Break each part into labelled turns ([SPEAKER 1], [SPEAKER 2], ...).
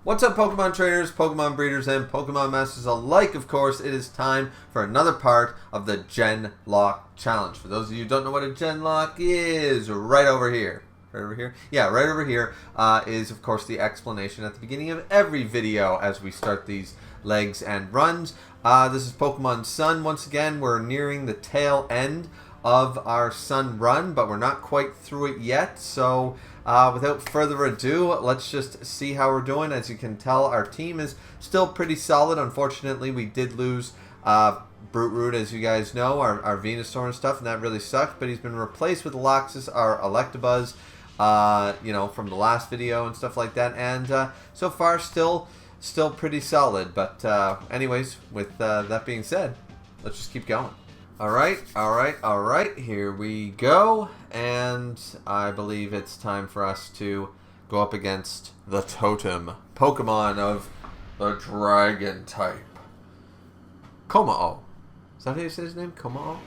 [SPEAKER 1] What's up, Pokemon trainers, Pokemon breeders, and Pokemon masters alike? Of course, it is time for another part of the GenLocke challenge. For those of you who don't know what a GenLocke is, right over here. Right over here? Yeah, right over here is, of course, the explanation at the beginning of every video as we start these legs and runs. This is Pokemon Sun. Once again, we're nearing the tail end of our Sun run, but we're not quite through it yet. So without further ado, let's just see how we're doing. As you can tell, our team is still pretty solid. Unfortunately, we did lose Brute Root, as you guys know, our Venusaur and stuff, and that really sucked. But he's been replaced with Loxus, our Electabuzz, you know, from the last video and stuff like that. And so far, still pretty solid. But anyways, with that being said, let's just keep going. Alright, here we go, and I believe it's time for us to go up against the Totem Pokemon of the Dragon type. Komao. Is that how you say his name? Komao?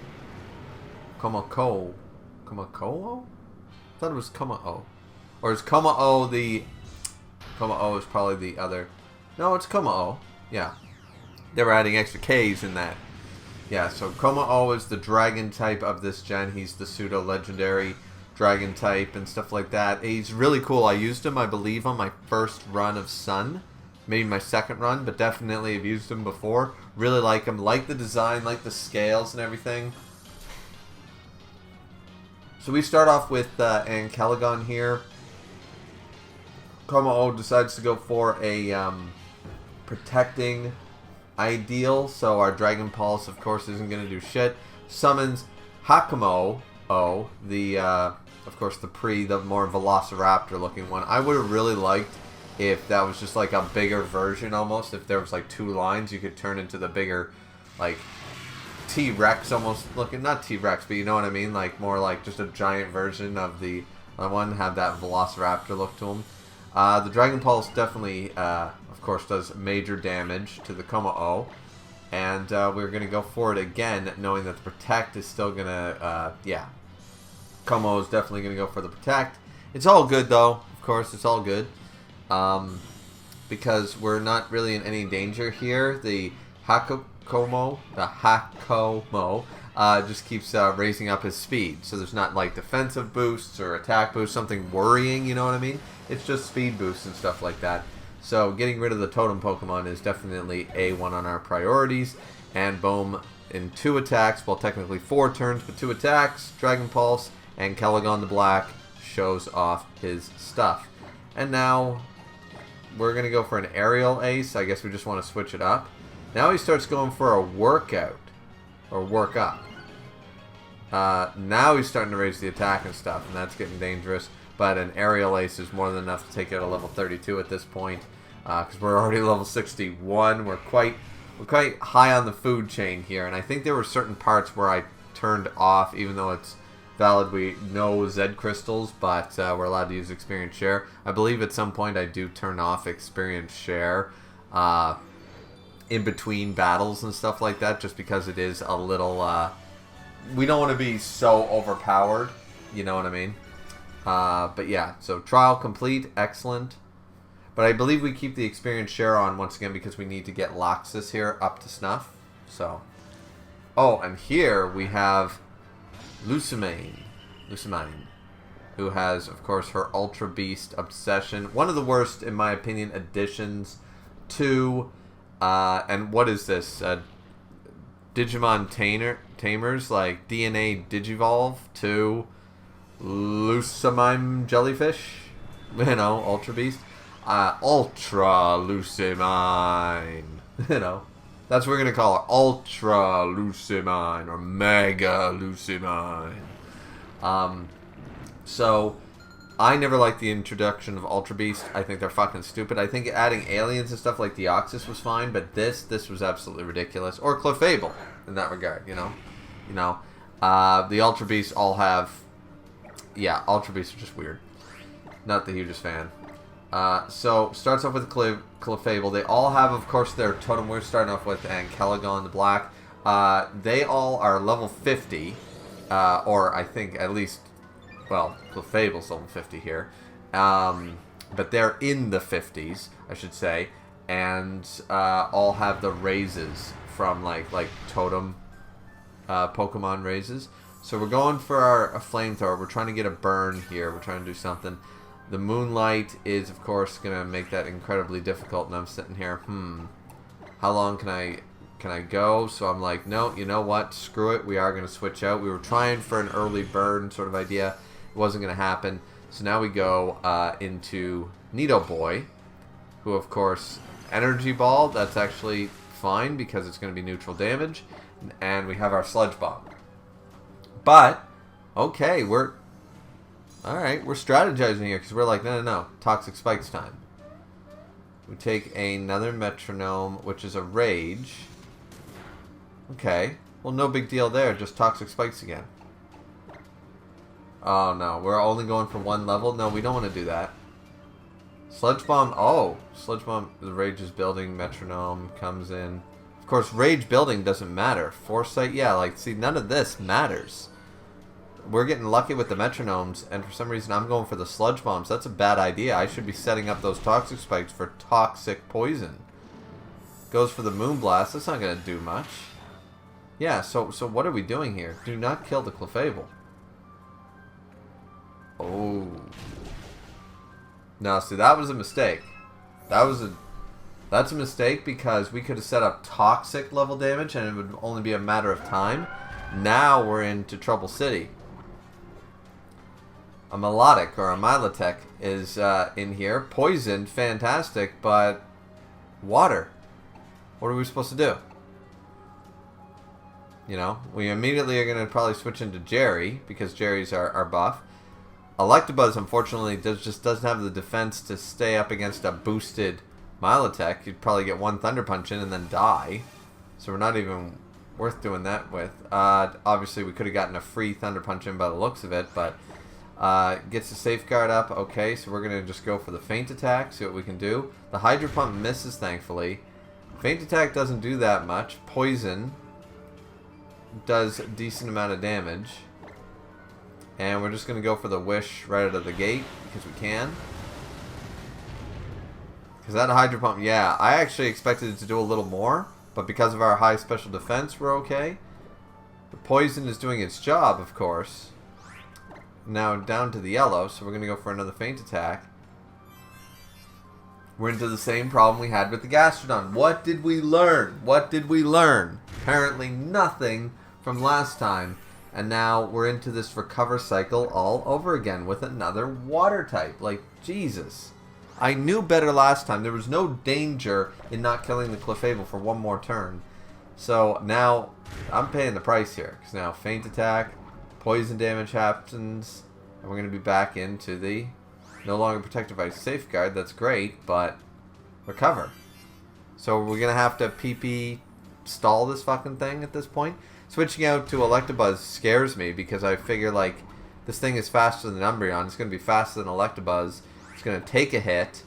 [SPEAKER 1] Komako. Komako? I thought it was Komao. Or is Komao the... Komao is probably the other... No, it's Komao. Yeah. They were adding extra K's in that. Yeah, so Komao is the dragon type of this gen. He's the pseudo-legendary dragon type and stuff like that. He's really cool. I used him, I believe, on my first run of Sun. Maybe my second run, but definitely have used him before. Really like him. Like the design, like the scales and everything. So we start off with Ankelagon here. Komao decides to go for a protecting ideal, so our Dragon Pulse, of course, isn't going to do shit. Summons Hakamo, the of course the more Velociraptor looking one. I would have really liked if that was just like a bigger version almost. If there was like two lines, you could turn into the bigger, like T-Rex almost looking, not T-Rex, but you know what I mean, like more like just a giant version of the other one, have that Velociraptor look to him. The Dragon Pulse definitely, of course, does major damage to the Komao, and we're going to go for it again, knowing that the Protect is still going to, yeah, Komao is definitely going to go for the Protect. It's all good, though, of course, it's all good, because we're not really in any danger here. The Hakomo just keeps raising up his speed, so there's not like defensive boosts or attack boosts, something worrying, you know what I mean? It's just speed boosts and stuff like that. So getting rid of the Totem Pokemon is definitely A1 on our priorities. And boom, in 2 attacks, well technically 4 turns, but 2 attacks, Dragon Pulse, and Ankelagon the Black shows off his stuff. And now we're going to go for an Aerial Ace. I guess we just want to switch it up. Now he starts going for a Workout, or Work Up. Now he's starting to raise the attack and stuff, and that's getting dangerous. But an Aerial Ace is more than enough to take it to level 32 at this point, because we're already level 61. We're quite high on the food chain here, and I think there were certain parts where I turned off, even though it's valid we know Z crystals, but we're allowed to use Experience Share. I believe at some point I do turn off Experience Share in between battles and stuff like that, just because it is a little... we don't want to be so overpowered, you know what I mean? But yeah, so trial complete, excellent. But I believe we keep the Experience Share on once again because we need to get Loxus here up to snuff. So, oh, and here we have Lucimane, who has, of course, her Ultra Beast Obsession. One of the worst, in my opinion, additions to, and what is this? Digimon Tamers, like DNA Digivolve to Lucimine Jellyfish, you know, Ultra Beast, Ultra Lucimine, you know, that's what we're gonna call it, Ultra Lucimine or Mega Lucimine. So I never liked the introduction of Ultra Beast. I think they're fucking stupid. I think adding aliens and stuff like Deoxys was fine, but this was absolutely ridiculous. Or Clefable in that regard, you know, the Ultra Beasts all have. Yeah, Ultra Beasts are just weird. Not the hugest fan. So, starts off with Clefable. They all have, of course, their totem. We're starting off with Ankelagon the Black. They all are level 50. Or, I think, at least... Well, Clefable's level 50 here. but they're in the 50s, I should say, and all have the raises from like totem Pokemon raises. So we're going for a flamethrower. We're trying to get a burn here. We're trying to do something. The moonlight is, of course, going to make that incredibly difficult, and I'm sitting here, how long can I go? So I'm like, no, you know what? Screw it. We are going to switch out. We were trying for an early burn sort of idea. It wasn't going to happen. So now we go into Nidoboy, who, of course, Energy Ball. That's actually fine because it's going to be neutral damage. And we have our Sludge Bomb. But, okay, we're strategizing here because we're like, no, Toxic Spikes time. We take another Metronome, which is a Rage. Okay, well, no big deal there, just Toxic Spikes again. Oh, no, we're only going for one level? No, we don't want to do that. Sludge Bomb, Sludge Bomb, the Rage is building, Metronome comes in. Of course, Rage building doesn't matter. Foresight, yeah, like, see, none of this matters. We're getting lucky with the Metronomes, and for some reason I'm going for the Sludge Bombs. That's a bad idea. I should be setting up those Toxic Spikes for Toxic Poison. Goes for the Moonblast. That's not going to do much. Yeah, so what are we doing here? Do not kill the Clefable. Oh. No, see, that was a mistake. That's a mistake because we could have set up Toxic level damage and it would only be a matter of time. Now we're into Trouble City. A Melodic or a Milotic is in here. Poison, fantastic, but water. What are we supposed to do? You know, we immediately are going to probably switch into Jerry because Jerry's our buff. Electabuzz, unfortunately, just doesn't have the defense to stay up against a boosted Milotic. You'd probably get one Thunder Punch in and then die. So we're not even worth doing that with. Obviously, we could have gotten a free Thunder Punch in by the looks of it, but gets the Safeguard up. Okay, so we're going to just go for the Feint Attack, see what we can do. The Hydro Pump misses, thankfully. Feint Attack doesn't do that much. Poison does a decent amount of damage. And we're just going to go for the Wish right out of the gate, because we can. Because that Hydro Pump, yeah, I actually expected it to do a little more. But because of our high special defense, we're okay. The Poison is doing its job, of course. Now down to the yellow, so we're going to go for another Feint Attack. We're into the same problem we had with the Gastrodon. What did we learn? What did we learn? Apparently nothing from last time. And now we're into this recover cycle all over again with another water type. Like, Jesus. I knew better last time. There was no danger in not killing the Clefable for one more turn. So now I'm paying the price here. Because now Feint Attack, Poison damage happens, and we're going to be back into the no longer protected by Safeguard. That's great, but recover. So we're going to have to PP stall this fucking thing at this point. Switching out to Electabuzz scares me because I figure, like, this thing is faster than Umbreon. It's going to be faster than Electabuzz. It's going to take a hit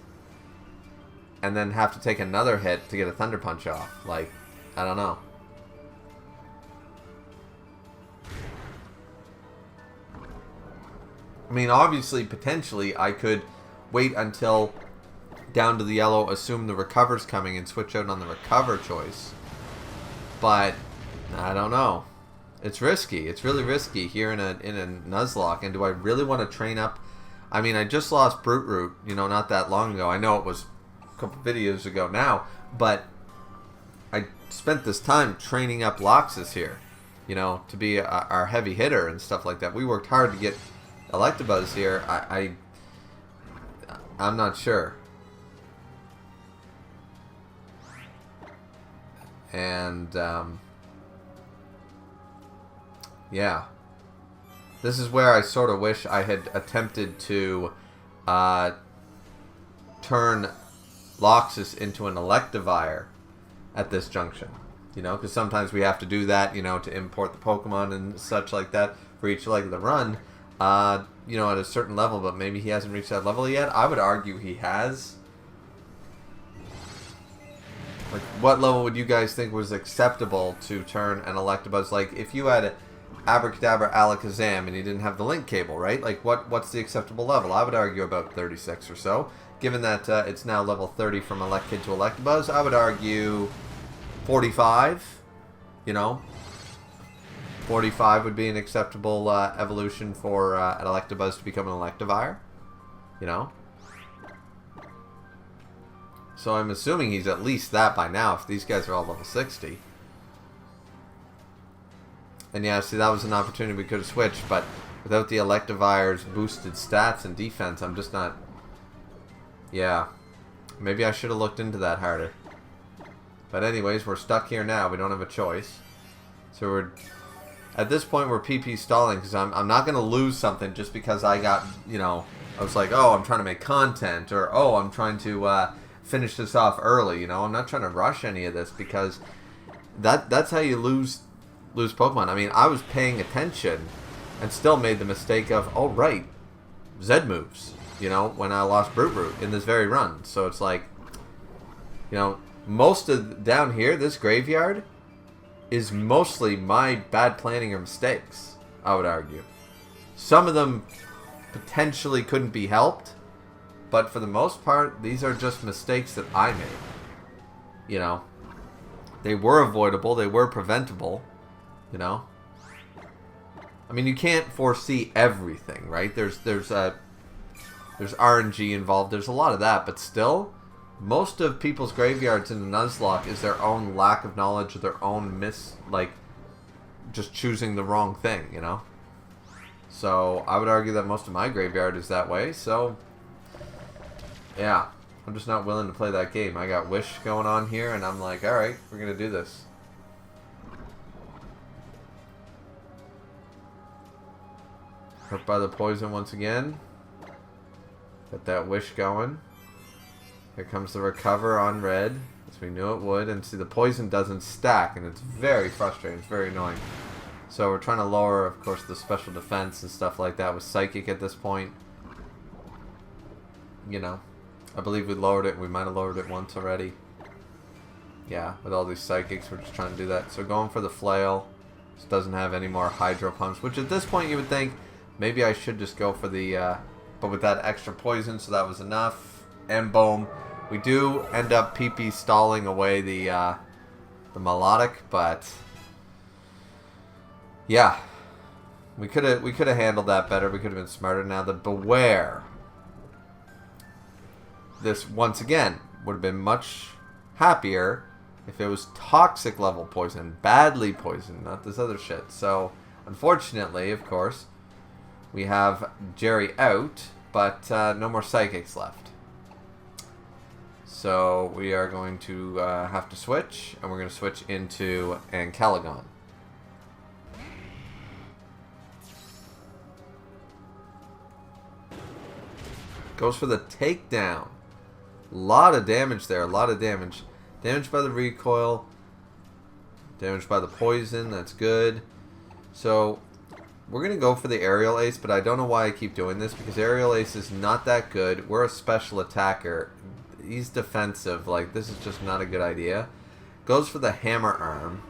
[SPEAKER 1] and then have to take another hit to get a Thunder Punch off. Like, I don't know. I mean, obviously, potentially, I could wait until down to the yellow, assume the recover's coming, and switch out on the recover choice. But I don't know. It's risky. It's really risky here in a Nuzlocke. And do I really want to train up? I mean, I just lost Brute Root, you know, not that long ago. I know it was a couple videos ago now, but I spent this time training up Loxus here, you know, to be our heavy hitter and stuff like that. We worked hard to get Electabuzz here. I'm not sure. And yeah, this is where I sort of wish I had attempted to turn Loxus into an Electivire at this junction. You know, because sometimes we have to do that, you know, to import the Pokemon and such like that for each leg of the run. You know, at a certain level, but maybe he hasn't reached that level yet. I would argue he has. Like, what level would you guys think was acceptable to turn an Electabuzz? Like, if you had Abracadabra Alakazam and he didn't have the link cable, right? Like, what's the acceptable level? I would argue about 36 or so. Given that it's now level 30 from Electkid to Electabuzz, I would argue 45, you know. 45 would be an acceptable evolution for an Electabuzz to become an Electivire, you know. So I'm assuming he's at least that by now if these guys are all level 60. And yeah, see, that was an opportunity we could have switched, but without the Electivire's boosted stats and defense, I'm just not... Yeah. Maybe I should have looked into that harder. But anyways, we're stuck here now. We don't have a choice. So we're... At this point, we're PP stalling, because I'm not going to lose something just because I got, you know... I was like, oh, I'm trying to make content, or, oh, I'm trying to finish this off early, you know? I'm not trying to rush any of this, because that's how you lose Pokemon. I mean, I was paying attention and still made the mistake of, oh, right, Z moves, you know, when I lost Brute in this very run. So it's like, you know, most of down here, this graveyard is mostly my bad planning or mistakes, I would argue. Some of them potentially couldn't be helped, but for the most part, these are just mistakes that I made. You know, they were avoidable, they were preventable. You know, I mean, you can't foresee everything, right? There's RNG involved. There's a lot of that, but still, most of people's graveyards in the Nuzlocke is their own lack of knowledge, or their own just choosing the wrong thing. You know, so I would argue that most of my graveyard is that way. So yeah, I'm just not willing to play that game. I got Wish going on here, and I'm like, all right, we're gonna do this. Hurt by the poison once again. Got that Wish going. Here comes the recover on red, as we knew it would. And see, the poison doesn't stack, and it's very frustrating. It's very annoying. So we're trying to lower, of course, the special defense and stuff like that with Psychic at this point. You know, I believe we lowered it. We might have lowered it once already. Yeah, with all these Psychics, we're just trying to do that. So going for the Flail. This doesn't have any more Hydro Pumps, which at this point you would think, maybe I should just go for the, but with that extra poison, so that was enough. And boom, we do end up PP stalling away the Melodic, but yeah, we could have handled that better. We could have been smarter. Now the Beware, this once again would have been much happier if it was toxic level poison, badly poisoned, not this other shit. So unfortunately, of course, we have Jerry out, but no more Psychics left. So we are going to have to switch, and we're going to switch into Ankalagon. Goes for the takedown. Lot of damage there, a lot of damage. Damage by the recoil. Damage by the poison, that's good. So we're going to go for the Aerial Ace, but I don't know why I keep doing this, because Aerial Ace is not that good. We're a special attacker. He's defensive. Like, this is just not a good idea. Goes for the Hammer Arm,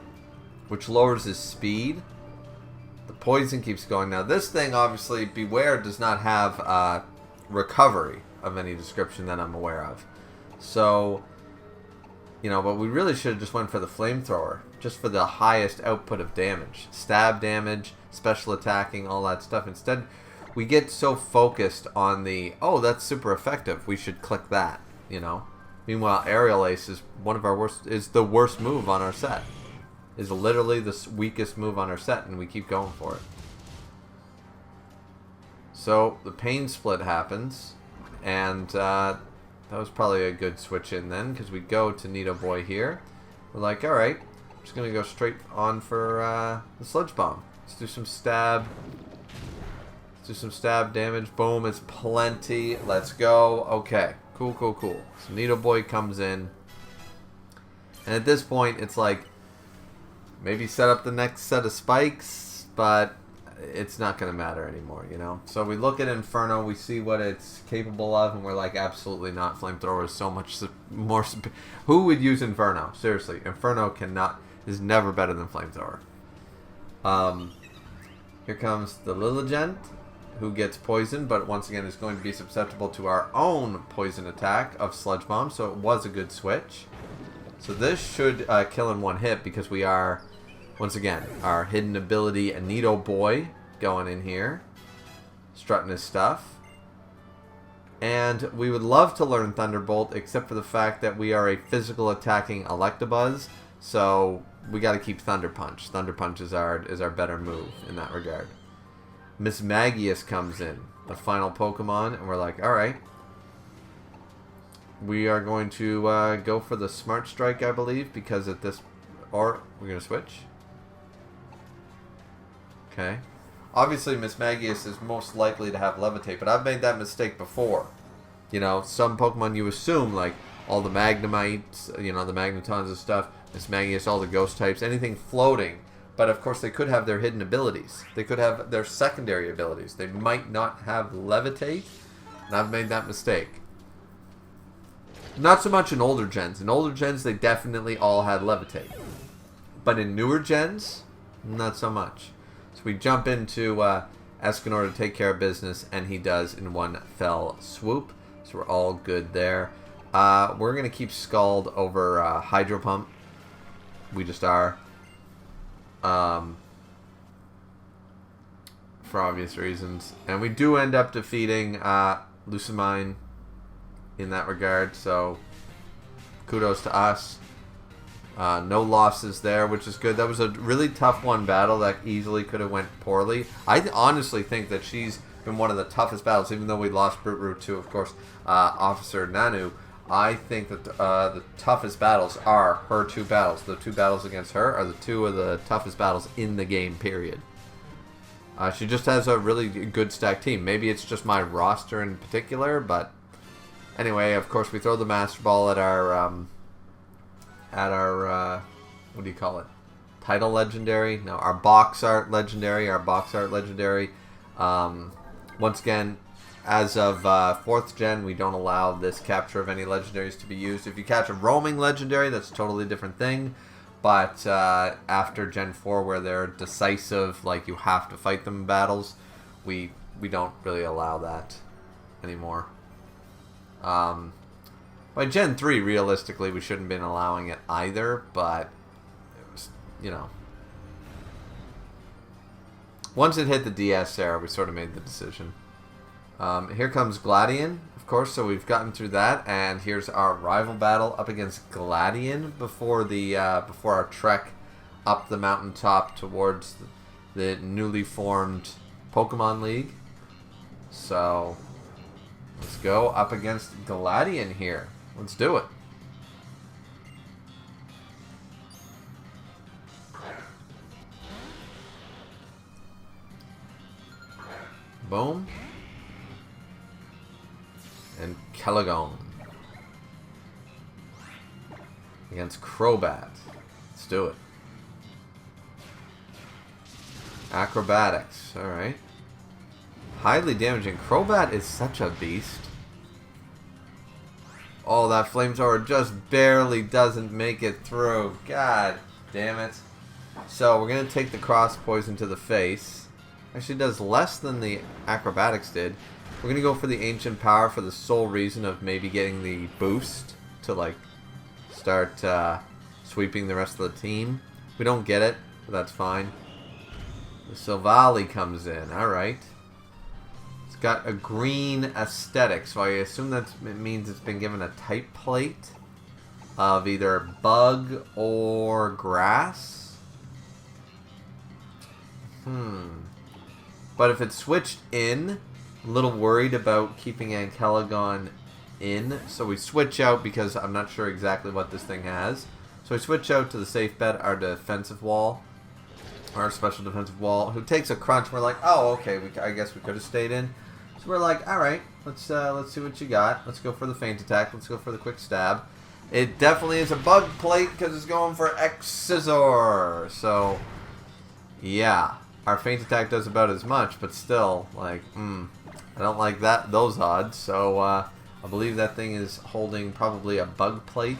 [SPEAKER 1] which lowers his speed. The poison keeps going. Now, this thing, obviously, Beware does not have recovery of any description that I'm aware of. So, you know, but we really should have just went for the Flamethrower, just for the highest output of damage. Stab damage, special attacking, all that stuff. Instead, we get so focused on the, oh, that's super effective, we should click that, you know. Meanwhile, Aerial Ace is one of our worst, is the worst move on our set. Is literally the weakest move on our set, and we keep going for it. So, the Pain Split happens, and that was probably a good switch in then, because we go to Nidoboy here. We're like, alright, I'm just going to go straight on for the Sludge Bomb. Let's do some stab. Let's do some stab damage. Boom, it's plenty. Let's go. Okay, cool, cool, cool. So Nidoboy comes in. And at this point, it's like, maybe set up the next set of spikes, but it's not going to matter anymore, you know? So we look at Inferno, we see what it's capable of, and we're like, absolutely not. Flamethrower is so much more... Who would use Inferno? Seriously, Inferno is never better than Flamethrower. Here comes the Lilligent, who gets poisoned, but once again is going to be susceptible to our own poison attack of Sludge Bomb, so it was a good switch. So this should kill in one hit because we are, once again, our hidden ability Anito Boy going in here, strutting his stuff. And we would love to learn Thunderbolt, except for the fact that we are a physical attacking Electabuzz, so we got to keep Thunder Punch. Thunder Punch is our better move in that regard. Miss Magius comes in, the final Pokemon, and we're like, alright. We are going to go for the Smart Strike, I believe, because at this... Or, we're going to switch. Okay. Obviously, Miss Magius is most likely to have Levitate, but I've made that mistake before. You know, some Pokemon you assume, like all the Magnemites, you know, the Magnetons and stuff, Miss Magius, all the Ghost types, anything floating. But of course, they could have their hidden abilities. They could have their secondary abilities. They might not have Levitate, and I've made that mistake. Not so much in older gens. In older gens, they definitely all had Levitate. But in newer gens, not so much. So we jump into Escanor to take care of business, and he does in one fell swoop. So we're all good there. We're going to keep Scald over Hydro Pump. We just are. For obvious reasons. And we do end up defeating Lucamine in that regard, so kudos to us. No losses there, which is good. That was a really tough one battle that easily could have went poorly. I honestly think that she's been one of the toughest battles, even though we lost Brute Root to, of course, Officer Nanu. I think that the toughest battles are her two battles. The two battles against her are the two of the toughest battles in the game, period. She just has a really good stacked team. Maybe it's just my roster in particular, but anyway, of course, we throw the Master Ball at our what do you call it? Title Legendary? No, our Box Art Legendary. Once again, as of 4th gen, we don't allow this capture of any legendaries to be used. If you catch a roaming legendary, that's a totally different thing. But after Gen 4, where they're decisive, like you have to fight them in battles, we don't really allow that anymore. By Gen 3, realistically, we shouldn't have been allowing it either, but it was, you know. Once it hit the DS era, we sort of made the decision. Here comes Gladion, of course, so we've gotten through that, and here's our rival battle up against Gladion before our trek up the mountaintop towards the newly formed Pokemon League. So let's go up against Gladion here. Let's do it. Boom. And Calagon against Crobat. Let's do it. Acrobatics. Alright. Highly damaging. Crobat is such a beast. Oh, that Flamethrower just barely doesn't make it through. God damn it. So we're going to take the Cross Poison to the face. Actually does less than the Acrobatics did. We're going to go for the Ancient Power for the sole reason of maybe getting the boost to, like, start sweeping the rest of the team. We don't get it, but that's fine. The Silvally comes in. Alright. It's got a green aesthetic, so I assume that means it's been given a type plate of either bug or grass. But if it's switched in, a little worried about keeping Ankelagon in, so we switch out because I'm not sure exactly what this thing has. So we switch out to the safe bet, our defensive wall, our special defensive wall, who takes a crunch. We're like, oh, okay, I guess we could have stayed in. So we're like, all right, let's see what you got. Let's go for the feint attack. Let's go for the quick stab. It definitely is a bug plate because it's going for X-Scissor. So yeah, our feint attack does about as much, but still, like, I don't like those odds. So I believe that thing is holding probably a bug plate,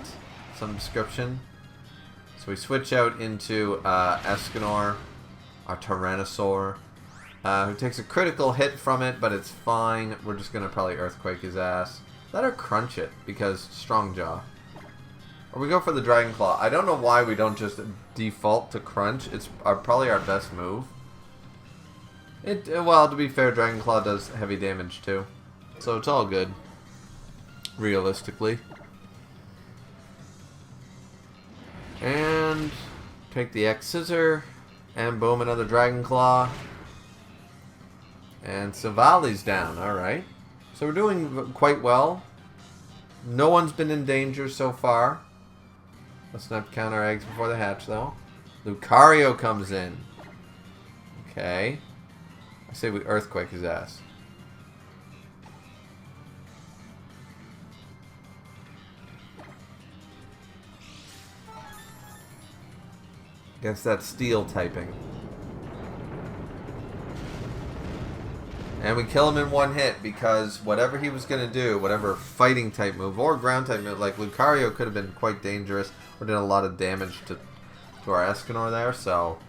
[SPEAKER 1] some description. So we switch out into Escanor, our Tyrannosaur, Who takes a critical hit from it, but it's fine. We're just going to probably Earthquake his ass. Let her crunch it, because Strong Jaw. Or we go for the Dragon Claw. I don't know why we don't just default to crunch. It's probably our best move. Well, to be fair, Dragon Claw does heavy damage too. So it's all good. Realistically. And take the X Scissor. And boom, another Dragon Claw. And Savali's down. Alright. So we're doing quite well. No one's been in danger so far. Let's not count our eggs before they hatch, though. Lucario comes in. Okay. I say we Earthquake his ass. Against that steel typing. And we kill him in one hit because whatever he was going to do, whatever fighting type move or ground type move, like Lucario could have been quite dangerous or did a lot of damage to our Escanor there, so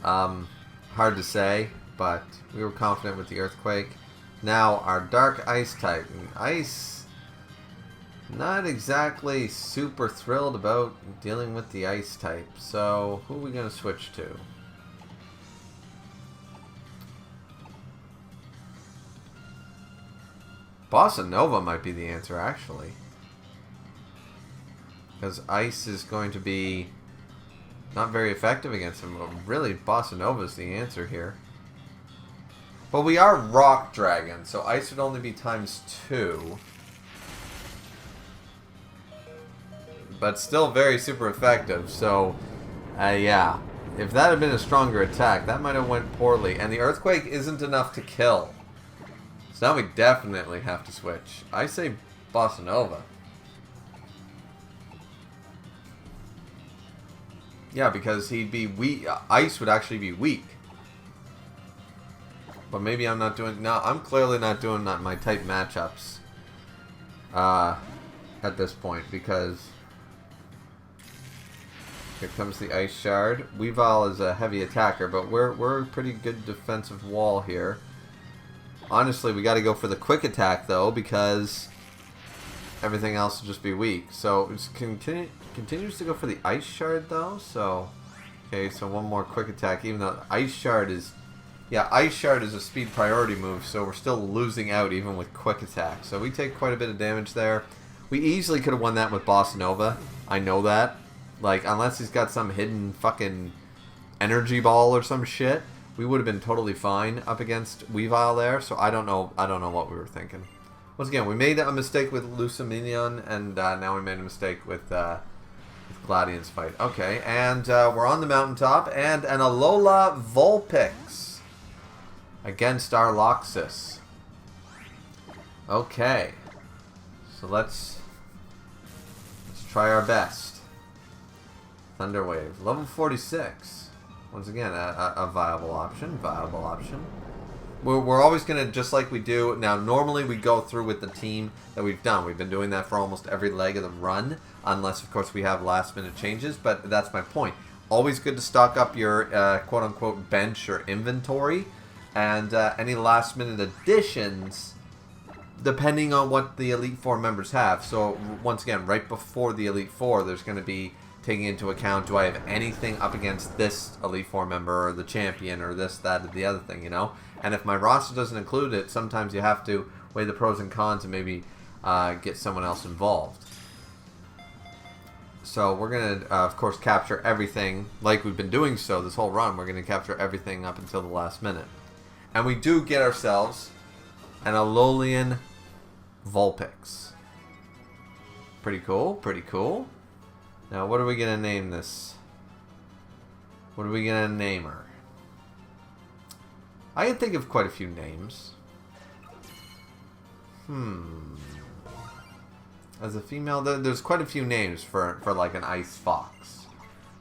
[SPEAKER 1] hard to say, but we were confident with the Earthquake. Now our Dark Ice type. Ice, not exactly super thrilled about dealing with the Ice type, so who are we going to switch to? Bossa Nova might be the answer, actually. Because Ice is going to be not very effective against him. But really, Bossa Nova is the answer here. But we are Rock Dragon, so Ice would only be ×2. But still very super effective, so yeah. If that had been a stronger attack, that might have went poorly. And the Earthquake isn't enough to kill. So now we definitely have to switch. I say Bossa Nova. Yeah, because he'd be weak. Ice would actually be weak. But maybe I'm not doing... No, I'm clearly not doing my type matchups at this point because here comes the Ice Shard. Weavile is a heavy attacker, but we're a pretty good defensive wall here. Honestly, we got to go for the quick attack, though, because everything else will just be weak. So, it continues to go for the Ice Shard, though. So, okay, so one more quick attack, even though Ice Shard is... Yeah, Ice Shard is a speed priority move, so we're still losing out even with quick attack. So, we take quite a bit of damage there. We easily could have won that with Bossa Nova. I know that. Like, unless he's got some hidden fucking energy ball or some shit. We would have been totally fine up against Weavile there, so I don't know what we were thinking. Once again, we made a mistake with Lucaminion, and now we made a mistake with Gladian's fight. Okay, and we're on the mountaintop, and an Alola Vulpix against our Loxus. Okay, so let's try our best. Thunderwave, level 46. Once again, a viable option. We're always going to, just like we do... Now, normally we go through with the team that we've done. We've been doing that for almost every leg of the run. Unless, of course, we have last-minute changes. But that's my point. Always good to stock up your quote-unquote bench or inventory. And any last-minute additions, depending on what the Elite Four members have. So, once again, right before the Elite Four, there's going to be... taking into account, do I have anything up against this Elite Four member or the champion or this, that, or the other thing, you know? And if my roster doesn't include it, sometimes you have to weigh the pros and cons and maybe get someone else involved. So we're going to, of course, capture everything like we've been doing so this whole run. We're going to capture everything up until the last minute. And we do get ourselves an Alolan Vulpix. Pretty cool, pretty cool. Now, what are we going to name this? What are we going to name her? I can think of quite a few names. As a female, there's quite a few names for like an ice fox.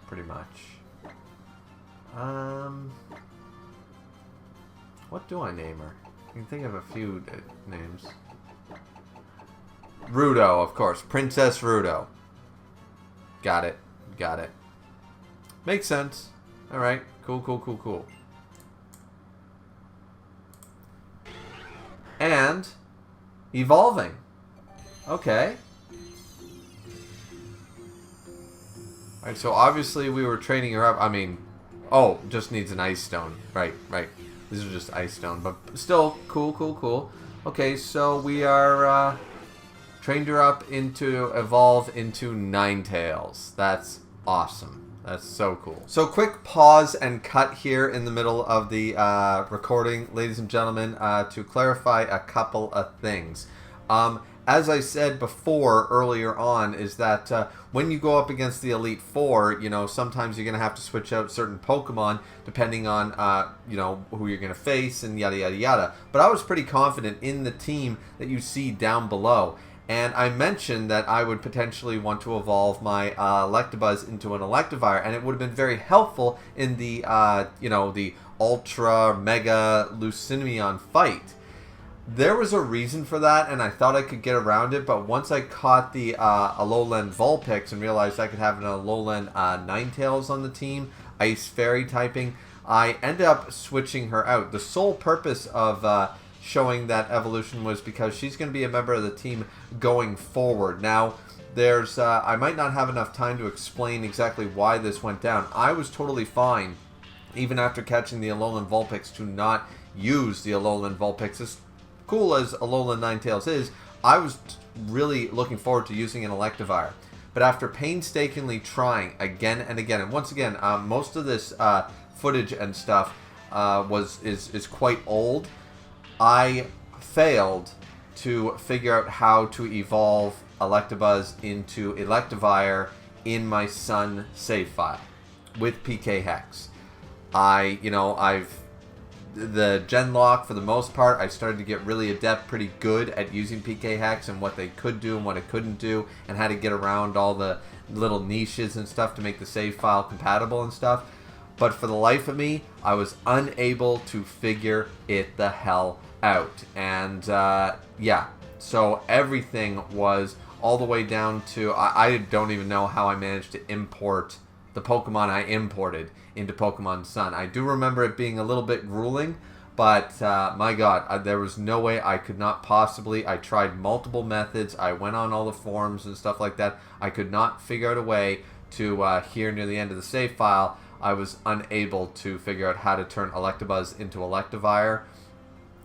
[SPEAKER 1] Pretty much. What do I name her? I can think of a few names. Rudo, of course. Princess Rudo. Got it. Got it. Makes sense. Alright. Cool, cool, cool, cool. And evolving. Okay. Alright, so obviously we were training her up. I mean, oh, just needs an ice stone. Right, right. These are just ice stone, but still cool, cool, cool. Okay, so we are trained her up into evolve into Ninetales. That's awesome. That's so cool. So quick pause and cut here in the middle of the recording, ladies and gentlemen, to clarify a couple of things. As I said before earlier on, is that when you go up against the Elite Four, you know, sometimes you're going to have to switch out certain Pokemon depending on, you know, who you're going to face and yada, yada, yada. But I was pretty confident in the team that you see down below. And I mentioned that I would potentially want to evolve my Electabuzz into an Electivire, and it would have been very helpful in the, you know, the Ultra Mega Lucinion fight. There was a reason for that, and I thought I could get around it, but once I caught the Alolan Vulpix and realized I could have an Alolan Ninetales on the team, Ice Fairy typing, I ended up switching her out. The sole purpose of showing that evolution was because she's going to be a member of the team going forward. Now, there's I might not have enough time to explain exactly why this went down. I was totally fine, even after catching the Alolan Vulpix, to not use the Alolan Vulpix. As cool as Alolan Ninetales is, I was really looking forward to using an Electivire. But after painstakingly trying again and again, and once again, most of this footage and stuff is quite old, I failed to figure out how to evolve Electabuzz into Electivire in my Sun save file with PK Hex. The GenLocke, for the most part, I started to get really adept, pretty good at using PK Hex and what they could do and what it couldn't do, and how to get around all the little niches and stuff to make the save file compatible and stuff. But for the life of me, I was unable to figure it the hell out. And yeah, so everything was all the way down to, I don't even know how I managed to import the Pokemon I imported into Pokemon Sun. I do remember it being a little bit grueling, but my god, there was no way I could not possibly. I tried multiple methods. I went on all the forums and stuff like that. I could not figure out a way to, here near the end of the save file, I was unable to figure out how to turn Electabuzz into Electivire.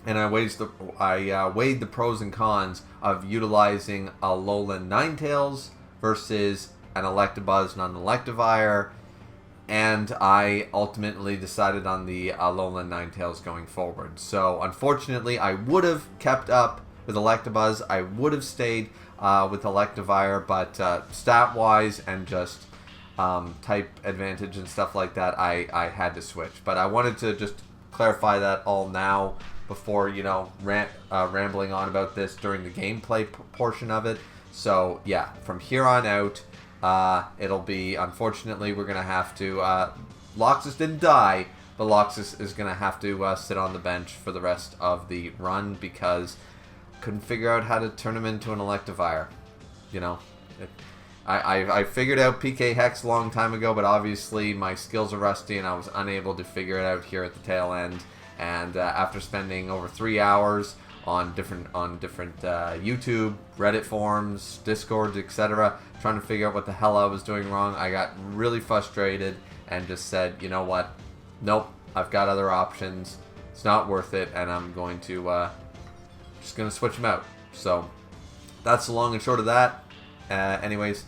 [SPEAKER 1] And I weighed the pros and cons of utilizing Alolan Ninetales versus an Electabuzz and an Electivire, and I ultimately decided on the Alolan Ninetales going forward. So unfortunately, I would have kept up with Electabuzz. I would have stayed with Electivire, but stat-wise and just type advantage and stuff like that, I had to switch. But I wanted to just clarify that all now before, you know, rambling on about this during the gameplay portion of it. So yeah, from here on out, it'll be, unfortunately, we're going to have to, Loxus didn't die, but Loxus is going to have to sit on the bench for the rest of the run because couldn't figure out how to turn him into an Electivire. You know, I figured out PK Hex a long time ago, but obviously my skills are rusty and I was unable to figure it out here at the tail end. And after spending over 3 hours on different YouTube, Reddit forums, Discords, etc., trying to figure out what the hell I was doing wrong, I got really frustrated and just said, you know what, nope, I've got other options, it's not worth it, and I'm going to just gonna switch them out. So that's the long and short of that. Anyways,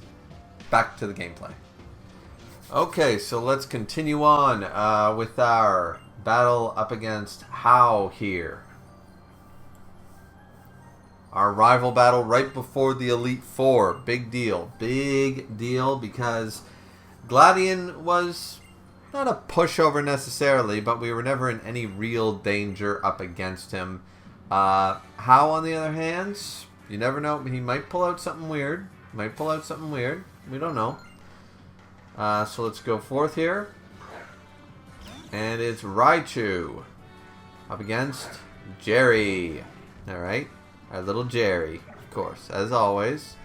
[SPEAKER 1] back to the gameplay. Okay, so let's continue on with our battle up against How here. Our rival battle right before the Elite Four. Big deal. Big deal because Gladion was not a pushover necessarily, but we were never in any real danger up against him. How, on the other hand, you never know. He might pull out something weird. We don't know. So let's go forth here. And it's Raichu up against Jerry. Alright. Our little Jerry, of course, as always.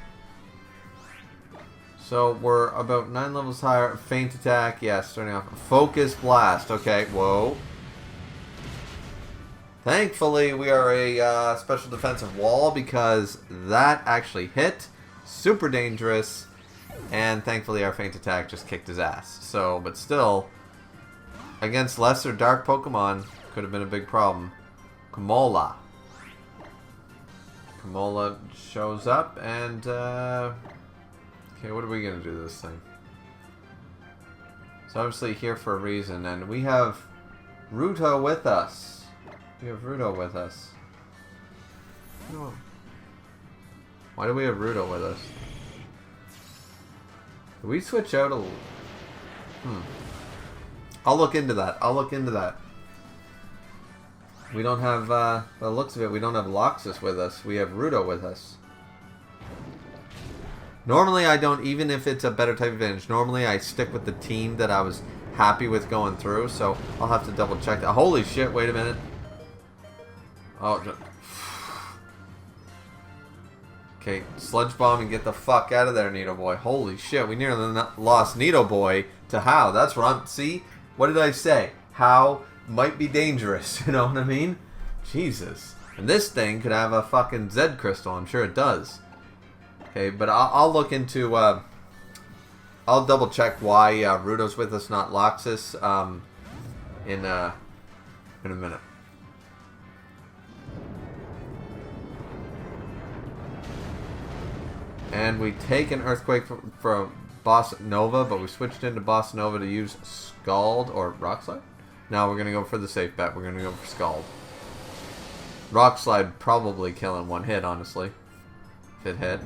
[SPEAKER 1] So we're about 9 levels higher. Feint attack, yes, starting off. Focus blast, okay, whoa. Thankfully, we are a special defensive wall because that actually hit. Super dangerous. And thankfully, our feint attack just kicked his ass. So, but still, against lesser dark Pokemon, could have been a big problem. Kamola. Kamola shows up and, okay, what are we going to do to this thing? It's obviously here for a reason, and we have Ruto with us. We have Ruto with us. Oh. Why do we have Ruto with us? Did we switch out a... I'll look into that. I'll look into that. We don't have, by the looks of it, we don't have Loxus with us. We have Ruto with us. Normally I don't, even if it's a better type advantage, normally I stick with the team that I was happy with going through, so I'll have to double check that. Holy shit, wait a minute. Oh, okay, Sludge Bomb and get the fuck out of there, Needle Boy. Holy shit, we nearly lost Needle Boy to How. That's what I'm, see? What did I say? How might be dangerous, you know what I mean? Jesus. And this thing could have a fucking Z crystal, I'm sure it does. Okay, but I'll look into, I'll double check why Ruto's with us, not Loxus, in a minute. And we take an Earthquake from Boss Nova, but we switched into Boss Nova to use Scald or Rock Slide. Now we're going to go for the safe bet. We're going to go for Scald. Rock Slide probably killing one hit, honestly. If it hit.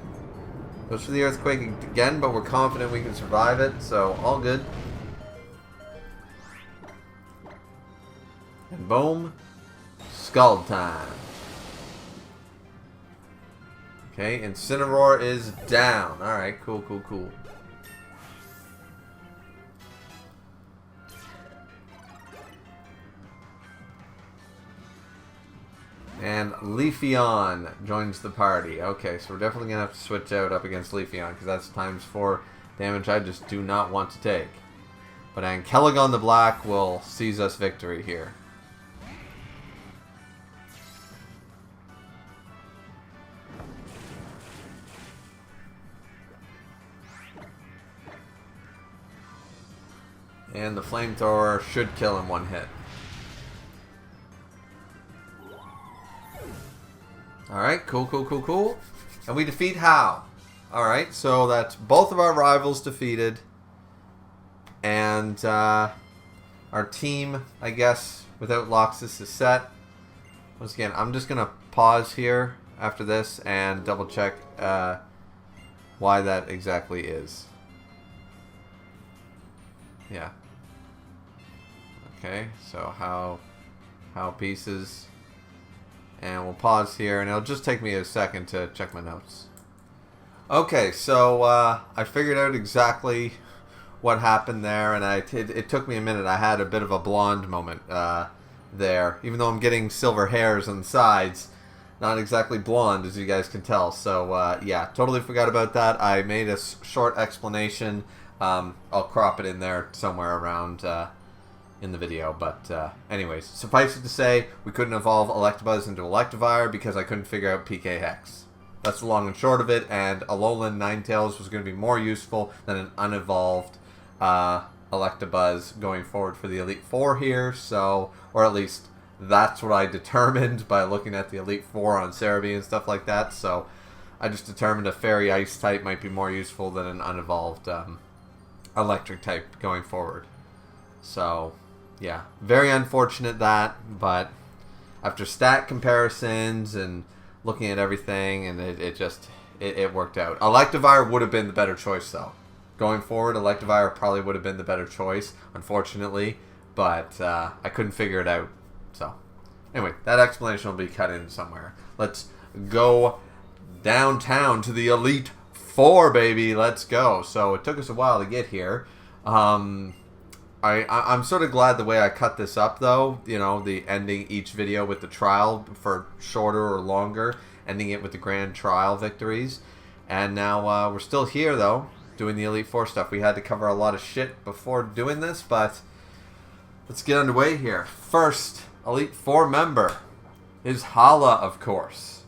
[SPEAKER 1] Goes for the Earthquake again, but we're confident we can survive it, so all good. And boom. Scald time. Okay, Incineroar is down. Alright, cool, cool, cool. And Leafeon joins the party. Okay, so we're definitely going to have to switch out up against Leafeon because that's ×4 damage I just do not want to take. But Ankelagon the Black will seize us victory here. And the Flamethrower should kill in one hit. Alright, cool, cool, cool, cool. And we defeat How. Alright, so that's both of our rivals defeated. And our team, I guess, without Loxus is set. Once again, I'm just going to pause here after this and double check why that exactly is. Yeah. Okay, so how pieces, and we'll pause here, and it'll just take me a second to check my notes. Okay, so I figured out exactly what happened there, and it took me a minute. I had a bit of a blonde moment there, even though I'm getting silver hairs on the sides. Not exactly blonde, as you guys can tell. So yeah, totally forgot about that. I made a short explanation. I'll crop it in there somewhere around in the video. But anyways, suffice it to say, we couldn't evolve Electabuzz into Electivire because I couldn't figure out PK Hex. That's the long and short of it, and Alolan Ninetales was going to be more useful than an unevolved Electabuzz going forward for the Elite Four here. So, or at least that's what I determined by looking at the Elite Four on Cerebi and stuff like that. So I just determined a Fairy Ice type might be more useful than an unevolved Electric type going forward. So yeah, very unfortunate that, but after stat comparisons and looking at everything, and it worked out. Electivire would have been the better choice though. Going forward, Electivire probably would have been the better choice, unfortunately, but I couldn't figure it out. So anyway, that explanation will be cut in somewhere. Let's go downtown to the Elite Four, baby. Let's go. So it took us a while to get here. I'm sort of glad the way I cut this up, though. You know, the ending each video with the trial for shorter or longer, ending it with the grand trial victories. And now we're still here, though, doing the Elite Four stuff. We had to cover a lot of shit before doing this, but let's get underway here. First Elite Four member, is Hala, of course.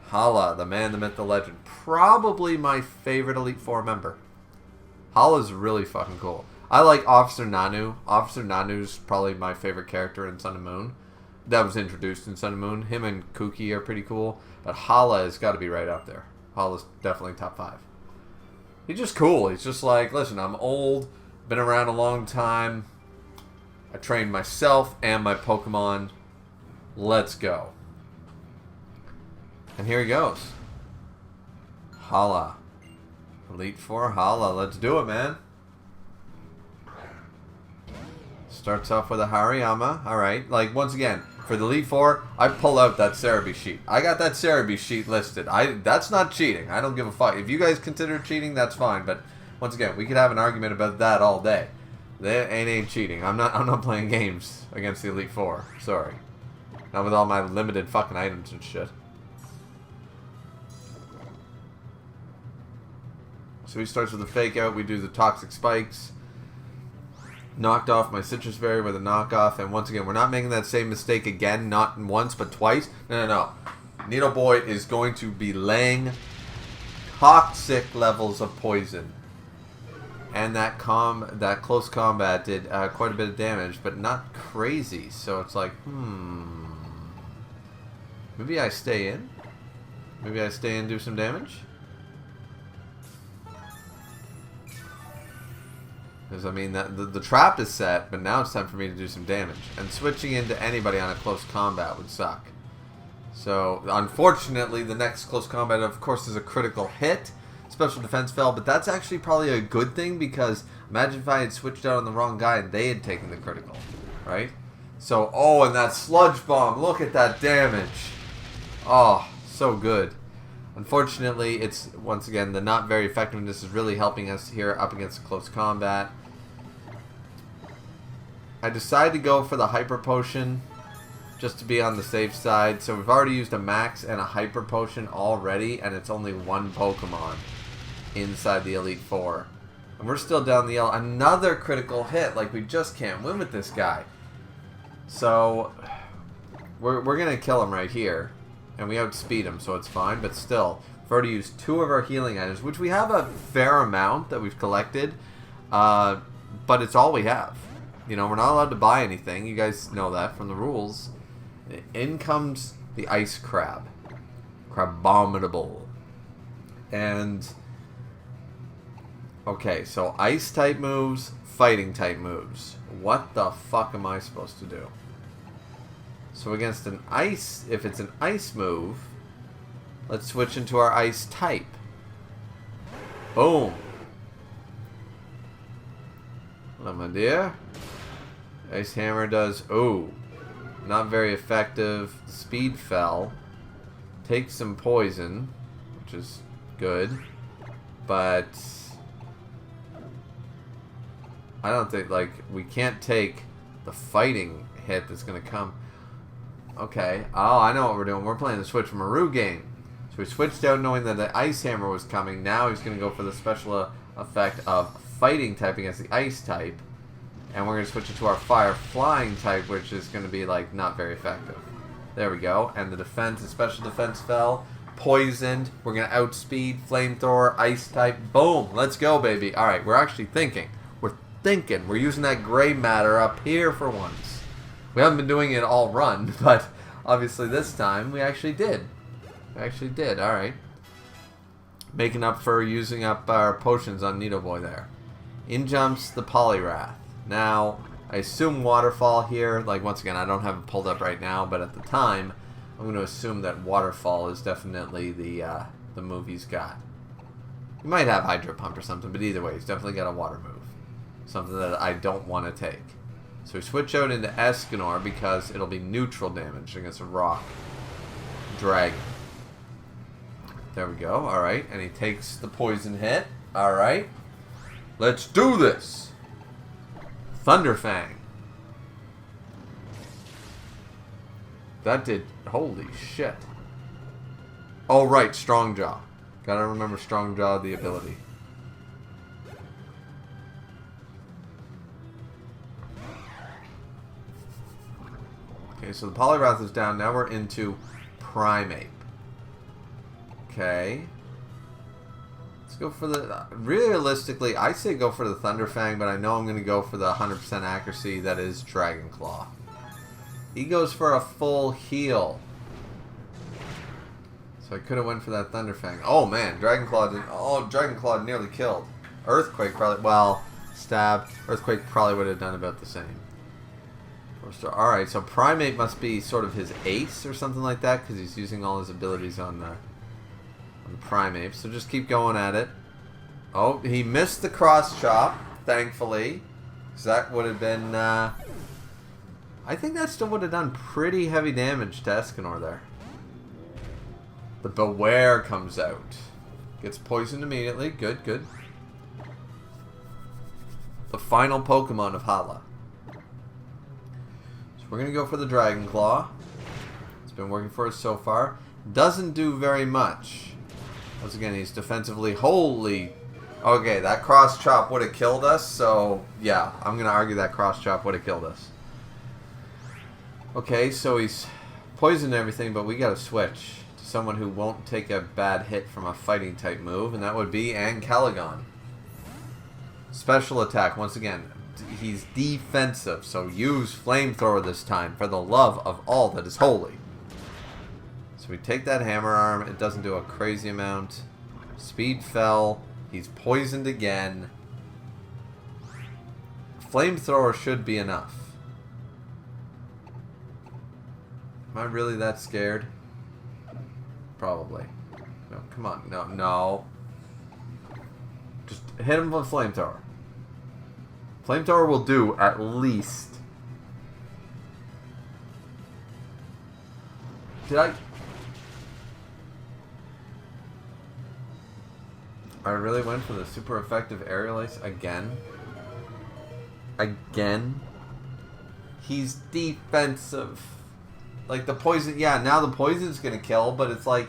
[SPEAKER 1] Hala, the man, the myth, the legend. Probably my favorite Elite Four member. Hala's really fucking cool. I like Officer Nanu. Officer Nanu's probably my favorite character in Sun and Moon. That was introduced in Sun and Moon. Him and Kuki are pretty cool. But Hala has got to be right up there. Hala's definitely top 5. He's just cool. He's just like, listen, I'm old. Been around a long time. I trained myself and my Pokemon. Let's go. And here he goes. Hala. Elite Four Hala. Let's do it, man. Starts off with a Hariyama. Alright. Like, once again, for the Elite Four, I pull out that Cerebi sheet. I got that Cerebi sheet listed. That's not cheating. I don't give a fuck. If you guys consider it cheating, that's fine. But, once again, we could have an argument about that all day. That ain't cheating. I'm not playing games against the Elite Four. Sorry. Not with all my limited fucking items and shit. So he starts with a fake out. We do the toxic spikes. Knocked off my citrus berry with a knockoff. And once again, we're not making that same mistake again. Not once, but twice. No. Needle Boy is going to be laying toxic levels of poison. And that close combat did quite a bit of damage, but not crazy. So it's like, maybe I stay in? Maybe I stay in and do some damage? Because, I mean, the trap is set, but now it's time for me to do some damage. And switching into anybody on a close combat would suck. So, unfortunately, the next close combat, of course, is a critical hit. Special defense fell, but that's actually probably a good thing, because imagine if I had switched out on the wrong guy and they had taken the critical, right? So, oh, and that sludge bomb, look at that damage. Oh, so good. Unfortunately, it's, once again, the not very effectiveness is really helping us here up against close combat. I decided to go for the Hyper Potion just to be on the safe side. So we've already used a Max and a Hyper Potion already, and it's only one Pokemon inside the Elite Four. And we're still down the L. Another critical hit. Like, we just can't win with this guy. So, we're going to kill him right here. And we outspeed him, so it's fine. But still, we've already used 2 of our healing items, which we have a fair amount that we've collected. But it's all we have. You know, we're not allowed to buy anything. You guys know that from the rules. In comes the Ice Crab. Crabominable. And, okay, so Ice type moves, Fighting type moves. What the fuck am I supposed to do? So against an Ice, if it's an Ice move, let's switch into our Ice type. Boom. Hello, my dear. Ice Hammer does, oh, not very effective. The speed fell. Takes some poison, which is good. But I don't think, like, we can't take the fighting hit that's going to come. Okay. Oh, I know what we're doing. We're playing the Switch from Maru game. So we switched out knowing that the Ice Hammer was coming. Now he's going to go for the special effect of fighting type against the Ice type. And we're going to switch it to our Fire Flying type, which is going to be, like, not very effective. There we go. And the defense, the special defense fell. Poisoned. We're going to outspeed. Flamethrower. Ice type. Boom. Let's go, baby. Alright, we're actually thinking. We're thinking. We're using that gray matter up here for once. We haven't been doing it all run, but obviously this time we actually did. We actually did. Alright. Making up for using up our potions on Needle Boy there. In jumps the Poliwrath. Now, I assume Waterfall here, like, once again, I don't have it pulled up right now, but at the time, I'm going to assume that Waterfall is definitely the move he's got. He might have Hydro Pump or something, but either way, he's definitely got a water move. Something that I don't want to take. So we switch out into Escanor because it'll be neutral damage against a Rock Dragon. There we go, alright, and he takes the poison hit. Alright, let's do this! Thunderfang. That did... Holy shit. Oh, right. Strong Jaw. Gotta remember Strong Jaw, the ability. Okay, so the Poliwrath is down. Now we're into Primeape. Okay. Let's go for the... Realistically, I say go for the Thunderfang, but I know I'm going to go for the 100% accuracy that is Dragon Claw. He goes for a full heal. So I could have went for that Thunderfang. Oh, man. Dragon Claw didn't... Oh, Dragon Claw nearly killed. Earthquake probably... Well, stab. Earthquake probably would have done about the same. Alright, so Primeape must be sort of his ace or something like that, because he's using all his abilities on the Primeape. So just keep going at it. Oh, he missed the cross chop, thankfully. Because that would have been... I think that still would have done pretty heavy damage to Escanor there. The Beware comes out. Gets poisoned immediately. Good, good. The final Pokemon of Hala. We're going to go for the Dragon Claw. It's been working for us so far. Doesn't do very much. Once again, he's defensively wholly... Okay, that cross chop would have killed us, so yeah, I'm going to argue that cross chop would have killed us. Okay, so he's poisoned everything, but we got to switch to someone who won't take a bad hit from a fighting type move, and that would be Ancalagon. Special attack, once again. He's defensive, so use Flamethrower this time for the love of all that is holy. So we take that Hammer Arm. It doesn't do a crazy amount. Speed fell. He's poisoned again. Flamethrower should be enough. Am I really that scared? Probably. No, come on. No, no. Just hit him with Flamethrower. Flamethrower will do at least. Did I really went for the super effective Aerial Ace again? Again? He's defensive. Like the poison, yeah, now the poison's gonna kill, but it's like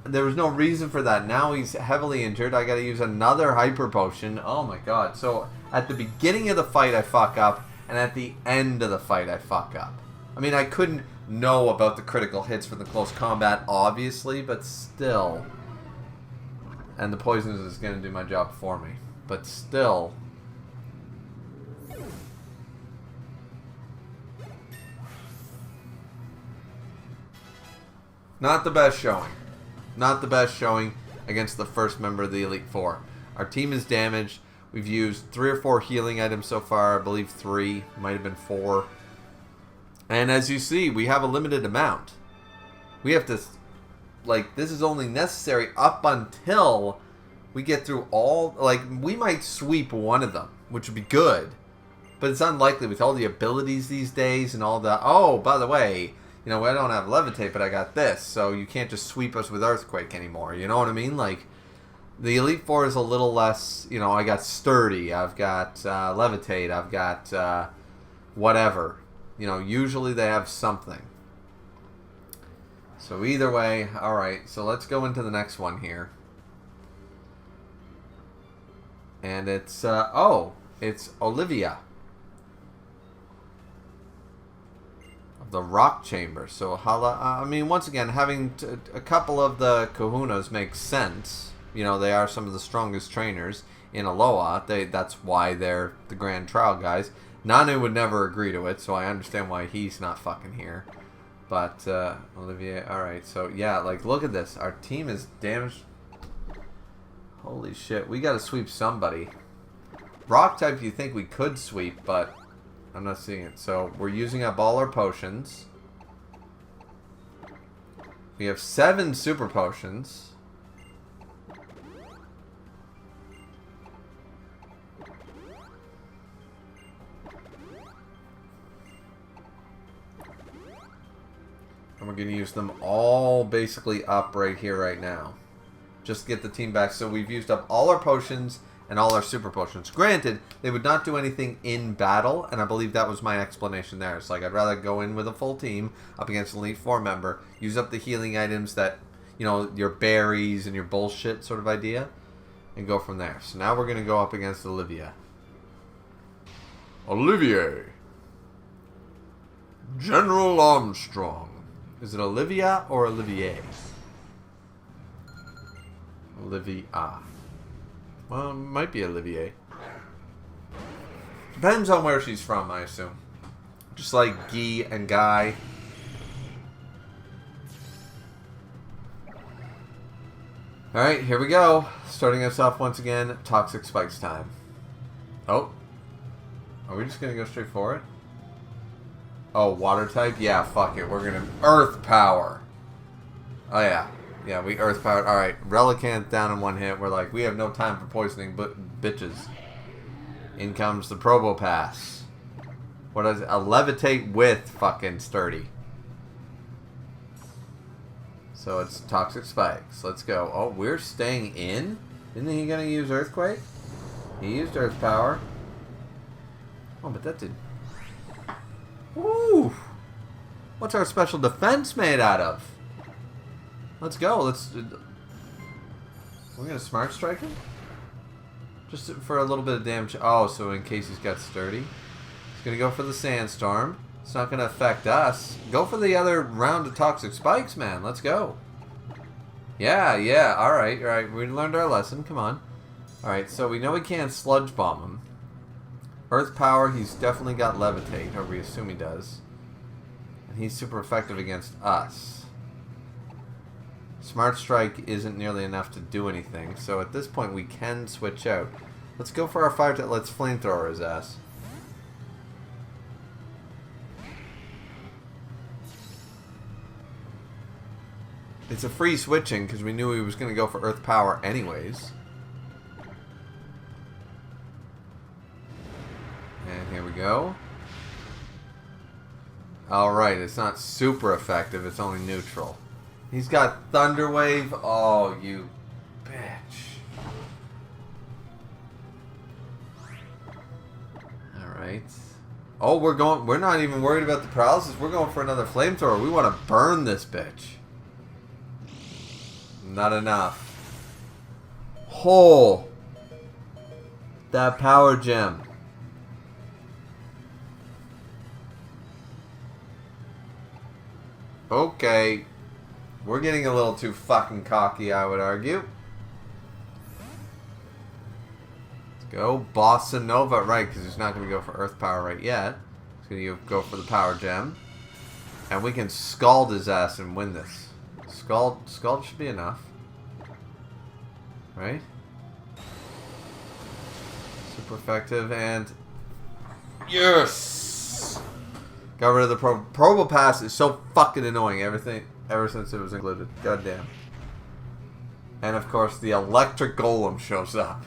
[SPEAKER 1] there was no reason for that. Now he's heavily injured. I gotta use another Hyper Potion. Oh my god. So at the beginning of the fight I fuck up, and at the end of the fight I fuck up. I mean, I couldn't know about the critical hits for the close combat, obviously, but still. And the poison is gonna do my job for me. But still. Not the best showing. Not the best showing against the first member of the Elite Four. Our team is damaged. We've used 3 or 4 healing items so far. I believe 3. Might have been 4. And as you see, we have a limited amount. We have to... Like, this is only necessary up until we get through all... Like, we might sweep one of them, which would be good. But it's unlikely with all the abilities these days and all the... Oh, by the way... You know, I don't have Levitate, but I got this. So you can't just sweep us with Earthquake anymore. You know what I mean? Like, the Elite Four is a little less... You know, I got Sturdy. I've got Levitate. I've got whatever. You know, usually they have something. So either way, alright. So let's go into the next one here. And it's... it's Olivia. The Rock Chamber. So Hala, I mean, once again, having a couple of the Kahunas makes sense. You know, they are some of the strongest trainers in Aloha. That's why they're the Grand Trial guys. Nanu would never agree to it, so I understand why he's not fucking here. But Olivia, all right. So yeah, like look at this. Our team is damaged. Holy shit, we got to sweep somebody. Rock type, you think we could sweep, but. I'm not seeing it. So, we're using up all our potions. We have 7 super potions. And we're going to use them all basically up right here, right now. Just to get the team back. So, we've used up all our potions and all our super potions. Granted, they would not do anything in battle, and I believe that was my explanation there. It's like, I'd rather go in with a full team up against an Elite Four member, use up the healing items that, you know, your berries and your bullshit sort of idea, and go from there. So now we're going to go up against Olivia. Olivier! General Armstrong. Is it Olivia or Olivier? Olivia. Well, it might be Olivier. Depends on where she's from, I assume. Just like Guy and Guy. Alright, here we go. Starting us off once again, Toxic Spikes time. Oh. Are we just going to go straight for it? Oh, water type? Yeah, fuck it. We're going to... Earth power. Oh, yeah. Yeah, we earth powered. Alright, Relicanth down in one hit. We're like, we have no time for poisoning bitches. In comes the Probopass. What is it? A levitate with fucking sturdy. So it's Toxic Spikes. Let's go. Oh, we're staying in? Isn't he going to use Earthquake? He used Earth Power. Oh, but that did... Woo! What's our special defense made out of? Let's go. We're going to Smart Strike him? Just for a little bit of damage. Oh, so in case he's got sturdy. He's going to go for the Sandstorm. It's not going to affect us. Go for the other round of Toxic Spikes, man. Let's go. Yeah. Alright. We learned our lesson. Come on. Alright, so we know we can't Sludge Bomb him. Earth Power, he's definitely got Levitate, or we assume he does. And he's super effective against us. Smart Strike isn't nearly enough to do anything, so at this point we can switch out. Let's go for our fire type. Let's Flamethrower his ass. It's a free switching because we knew he was going to go for Earth Power anyways. And here we go. Alright, it's not super effective, it's only neutral. He's got Thunder Wave. Oh, you bitch. Alright. Oh, we're not even worried about the paralysis. We're going for another Flamethrower. We want to burn this bitch. Not enough. Oh! That power gem. Okay. We're getting a little too fucking cocky, I would argue. Let's go. Bossa Nova. Right, because he's not going to go for Earth Power right yet. He's going to go for the Power Gem. And we can Scald his ass and win this. Scald should be enough. Right? Super effective and... Yes! Got rid of the Probopass is so fucking annoying. Ever since it was included. Goddamn. And of course the Electric Golem shows up.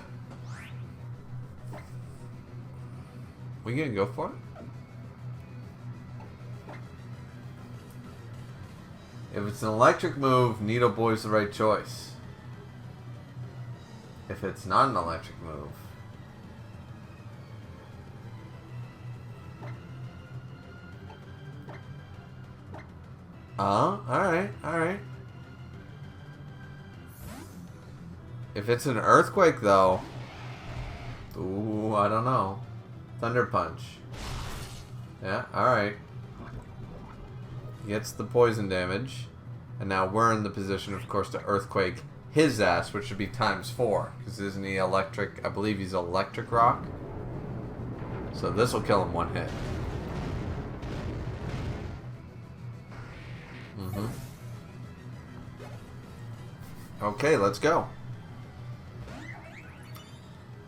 [SPEAKER 1] We gonna go for it? If it's an electric move, Needle Boy's the right choice. If it's not an electric move... Alright. If it's an Earthquake, though... Ooh, I don't know. Thunder Punch. Yeah, alright. Gets the poison damage. And now we're in the position, of course, to Earthquake his ass, which should be ×4. Because isn't he electric? I believe he's Electric Rock. So this will kill him one hit. Okay, let's go.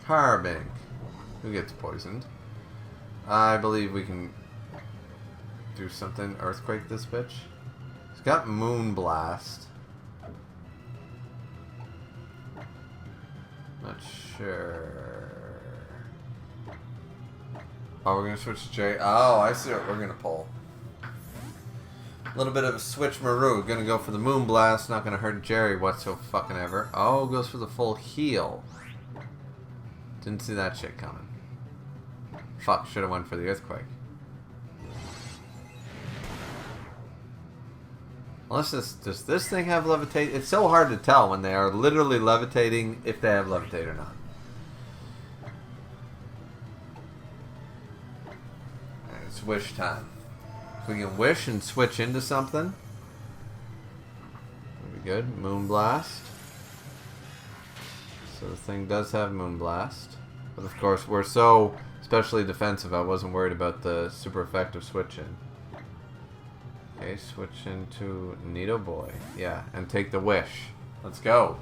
[SPEAKER 1] Carbink. Who gets poisoned? I believe we can do something. Earthquake this bitch. He's got Moonblast. Not sure. Oh, we're gonna switch to Jerry. Oh, I see what we're gonna pull. A little bit of a switch Maru. Gonna go for the Moonblast. Not gonna hurt Jerry whatsoever. Oh, goes for the full heal. Didn't see that shit coming. Fuck, should have went for the Earthquake. Unless does this thing have Levitate? It's so hard to tell when they are literally levitating if they have Levitate or not. Alright, it's wish time. We can wish and switch into something. That'd be good. Moonblast. So the thing does have Moonblast. But of course, we're so specially defensive, I wasn't worried about the super effective switch in. Okay, switch into Nidoboy. Yeah, and take the wish. Let's go.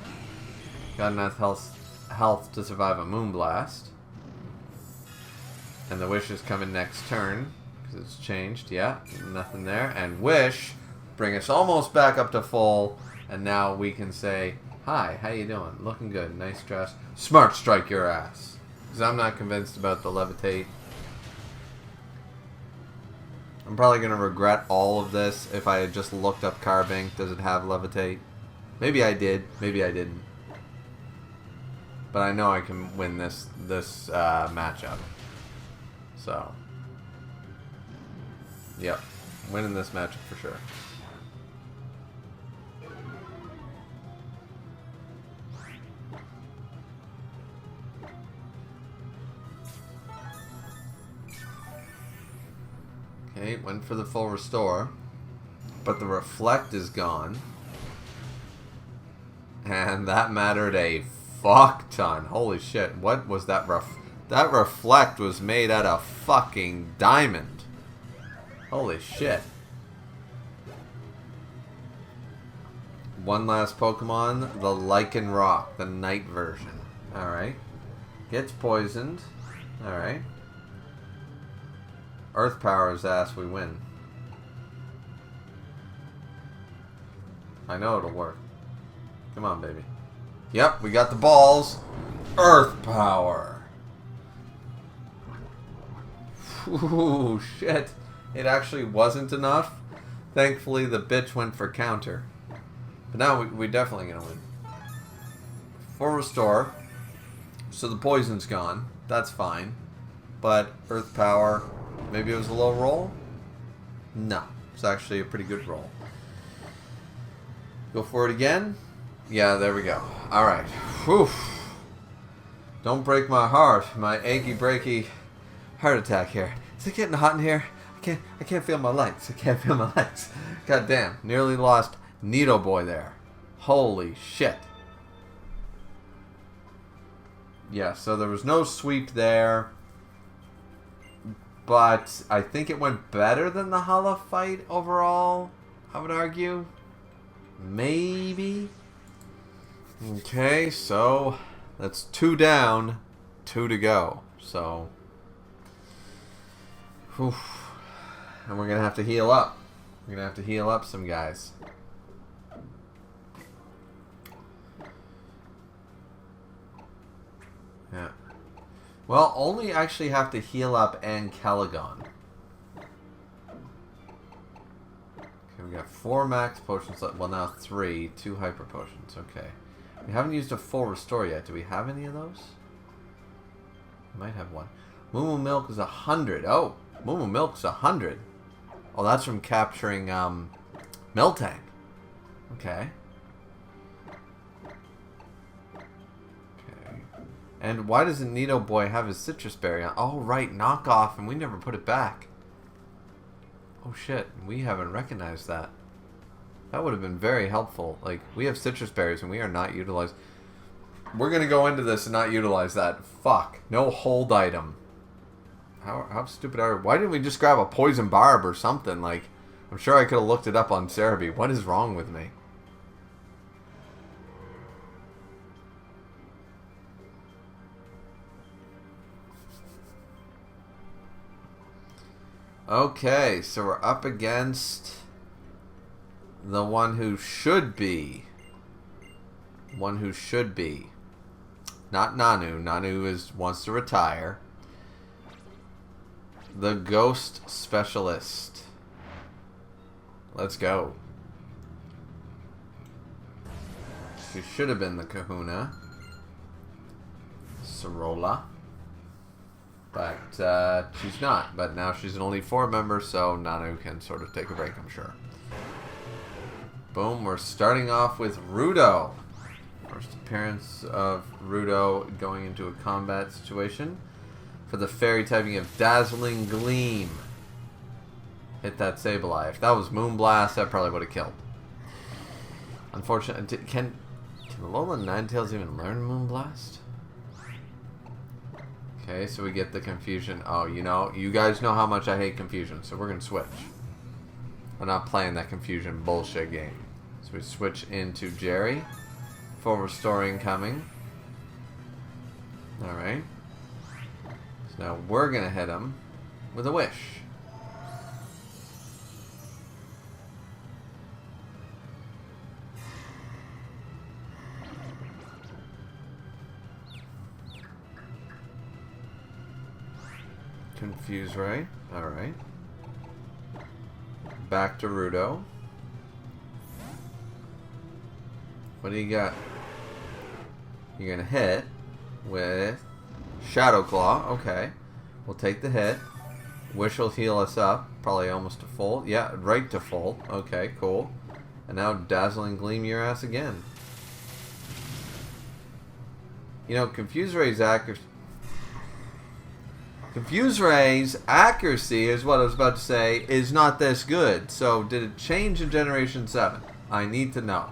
[SPEAKER 1] Got enough health to survive a Moonblast. And the wish is coming next turn. Because it's changed. Yeah, nothing there. And wish. Bring us almost back up to full. And now we can say, hi, how you doing? Looking good. Nice dress. Smart strike your ass. Because I'm not convinced about the levitate. I'm probably going to regret all of this if I had just looked up Carbink. Does it have levitate? Maybe I did. Maybe I didn't. But I know I can win this matchup. So. Yep. Winning this matchup for sure. Okay, went for the full restore. But the reflect is gone. And that mattered a fuck ton. Holy shit. What was that that reflect was made out of fucking diamond. Holy shit. One last Pokemon. The Lycanroc. The night version. Alright. Gets poisoned. Alright. Earth power his ass, we win. I know it'll work. Come on, baby. Yep, we got the balls. Earth power. Ooh, shit. It actually wasn't enough. Thankfully, the bitch went for counter. But now we're definitely going to win. Full restore. So the poison's gone. That's fine. But Earth power... Maybe it was a low roll? No. It's actually a pretty good roll. Go for it again? Yeah, there we go. Alright. Whew. Don't break my heart. My achy breaky heart attack here. Is it getting hot in here? I can't feel my legs. I can't feel my legs. God damn. Nearly lost Nidoboy there. Holy shit. Yeah, so there was no sweep there. But I think it went better than the Hala fight overall, I would argue. Maybe. Okay, so that's 2 down, 2 to go. So, whew. And we're going to have to heal up. We're going to have to heal up some guys. Yeah. Well, only actually have to heal up and Caligon. Okay, we got 4 max potions left. Well, now 3. 2 hyper potions. Okay. We haven't used a full restore yet. Do we have any of those? We might have one. Moo Milk is 100. Oh, Moo Milk's 100. Oh, that's from capturing Miltank. Okay. And why doesn't Nidoboy have his citrus berry on? Oh, right, knockoff, and we never put it back. Oh, shit, we haven't recognized that. That would have been very helpful. Like, we have citrus berries, and we are not utilized. We're going to go into this and not utilize that. Fuck. No hold item. How stupid are we? Why didn't we just grab a poison barb or something? Like, I'm sure I could have looked it up on Cerebi. What is wrong with me? Okay, so we're up against the one who should be. One who should be. Not Nanu. Nanu wants to retire. The Ghost Specialist. Let's go. She should have been the Kahuna. Sorola. But she's not. But now she's an Elite Four member, so Nanu can sort of take a break, I'm sure. Boom, we're starting off with Rudo. First appearance of Rudo going into a combat situation for the fairy typing of Dazzling Gleam. hit that Sableye. If that was Moonblast, that probably would have killed. Unfortunately, can Alolan Ninetales even learn Moonblast? Okay, so we get the confusion. Oh, you guys know how much I hate confusion, so we're going to switch. We're not playing that confusion bullshit game. So we switch into Jerry. Full restoring coming. Alright. So now we're going to hit him with a wish. Confuse Ray. Alright. Back to Rudo. What do you got? You're going to hit with Shadow Claw. Okay. We'll take the hit. Wish will heal us up. Probably almost to full. Yeah, right to full. Okay, cool. And now Dazzling Gleam your ass again. Confuse Ray's accuracy is what I was about to say, is not this good. So, did it change in Generation 7? I need to know.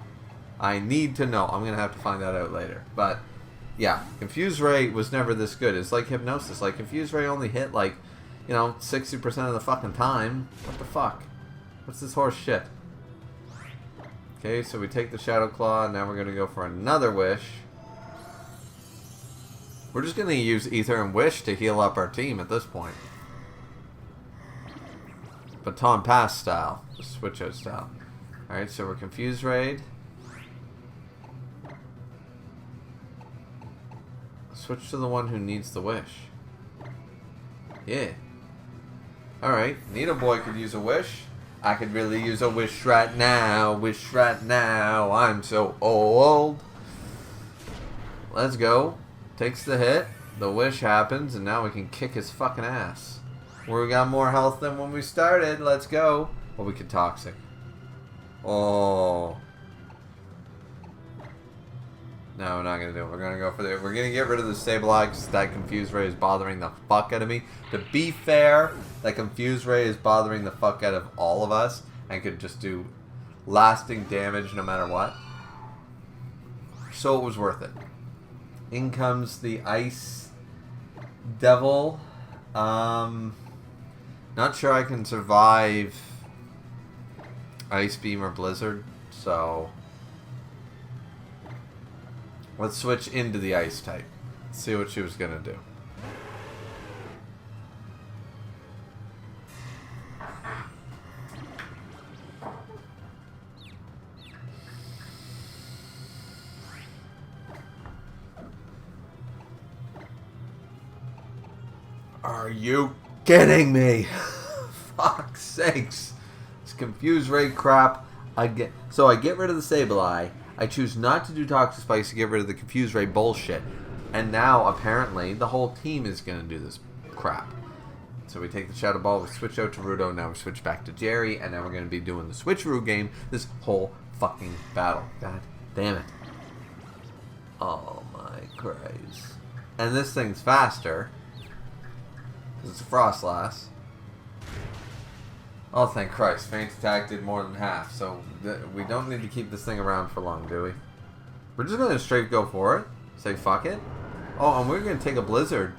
[SPEAKER 1] I'm going to have to find that out later. But, yeah, Confuse Ray was never this good. It's like Hypnosis. Like, Confuse Ray only hit, 60% of the fucking time. What the fuck? What's this horse shit? Okay, so we take the Shadow Claw, and now we're going to go for another wish. We're just going to use Ether and Wish to heal up our team at this point. Baton Pass style. Switch out style. Alright, so we're Confuse Raid. Switch to the one who needs the wish. Yeah. Alright, Needle Boy could use a wish. I could really use a wish right now. Wish right now. I'm so old. Let's go. Takes the hit, the wish happens, and now we can kick his fucking ass. We got more health than when we started. Let's go. Well, we could Toxic. Oh. No, we're not going to do it. We're going to go for the... We're going to get rid of the Sableye because that Confuse Ray is bothering the fuck out of me. To be fair, that Confuse Ray is bothering the fuck out of all of us and could just do lasting damage no matter what. So it was worth it. In comes the Ice Devil. Not sure I can survive Ice Beam or Blizzard, so let's switch into the Ice type. See what she was gonna do. Are you kidding me? Fuck's sakes. It's Confuse Ray crap again. So I get rid of the Sableye. I choose not to do Toxic Spikes to get rid of the Confuse Ray bullshit. And now, apparently, the whole team is going to do this crap. So we take the Shadow Ball, we switch out to Rudo, now we switch back to Jerry, and now we're going to be doing the Switcheroo game this whole fucking battle. God damn it. Oh my Christ. And this thing's faster. It's a Frostlass. Oh, thank Christ. Feint Attack did more than half, so we don't need to keep this thing around for long, do we? We're just going to straight go for it. Say fuck it. Oh, and we're going to take a Blizzard.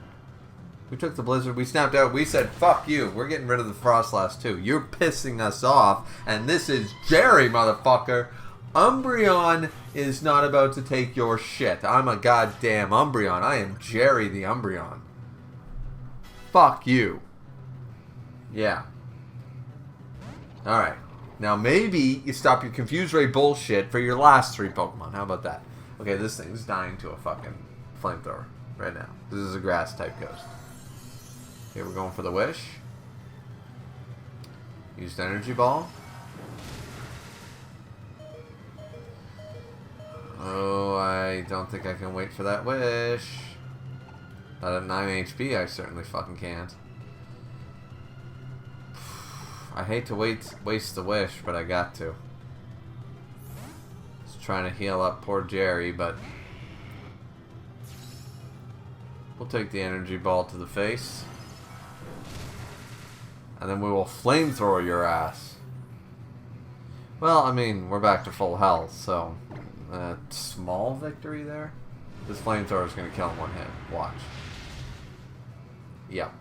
[SPEAKER 1] We took the Blizzard. We snapped out. We said, fuck you. We're getting rid of the Frostlass, too. You're pissing us off, and this is Jerry, motherfucker. Umbreon is not about to take your shit. I'm a goddamn Umbreon. I am Jerry the Umbreon. Fuck you. Yeah. Alright. Now maybe you stop your Confuse Ray bullshit for your last 3 Pokemon. How about that? Okay, this thing's dying to a fucking flamethrower right now. This is a grass type ghost. Okay, we're going for the wish. Used Energy Ball. Oh, I don't think I can wait for that wish. Not at 9 HP, I certainly fucking can't. I hate to waste the wish, but I got to. Just trying to heal up poor Jerry, but we'll take the Energy Ball to the face. And then we will flamethrower your ass. Well, I mean, we're back to full health, so... small victory there? This flamethrower is going to kill him one hit. Watch. Yep.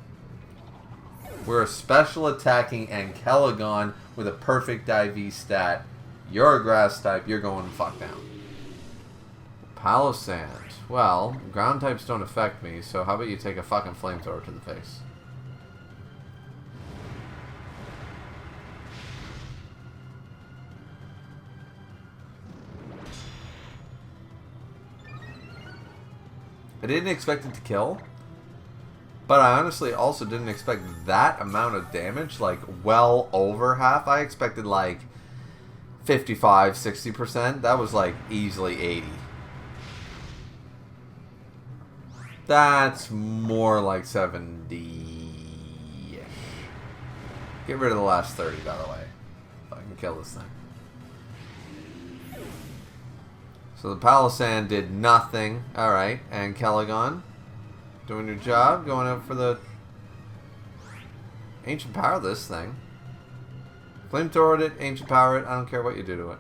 [SPEAKER 1] We're a special attacking Ankelagon with a perfect IV stat. You're a grass type, you're going to fuck down. Palossand. Well, ground types don't affect me, so how about you take a fucking flamethrower to the face? I didn't expect it to kill, but I honestly also didn't expect that amount of damage, like well over half. I expected like 55, 60%. That was like easily 80. That's more like 70-ish. Get rid of the last 30, by the way. If I can kill this thing. So the Palossand did nothing. Alright, and Ankelagon doing your job, going out for the Ancient Power this thing. Flamethrowered it, Ancient Power it, I don't care what you do to it.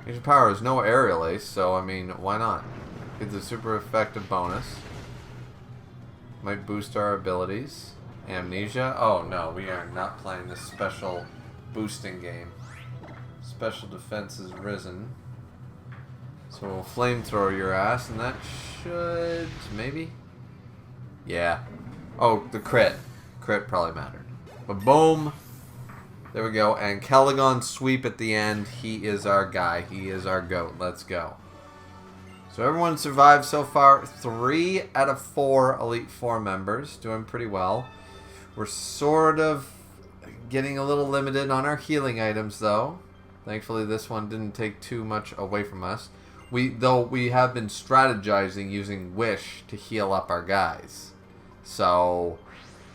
[SPEAKER 1] Ancient Power is no Aerial Ace, so I mean, why not? Get the super effective bonus. Might boost our abilities. Amnesia. Oh no, we are not playing this special boosting game. Special defense is risen. So we'll flamethrower your ass, and that should... maybe? Yeah. Oh, the crit. Crit probably mattered. But boom! There we go. And Ankelagon sweep at the end. He is our guy. He is our GOAT. Let's go. So everyone survived so far. 3 out of 4 Elite Four members. Doing pretty well. We're sort of getting a little limited on our healing items, though. Thankfully, this one didn't take too much away from us. Though we have been strategizing using Wish to heal up our guys. So,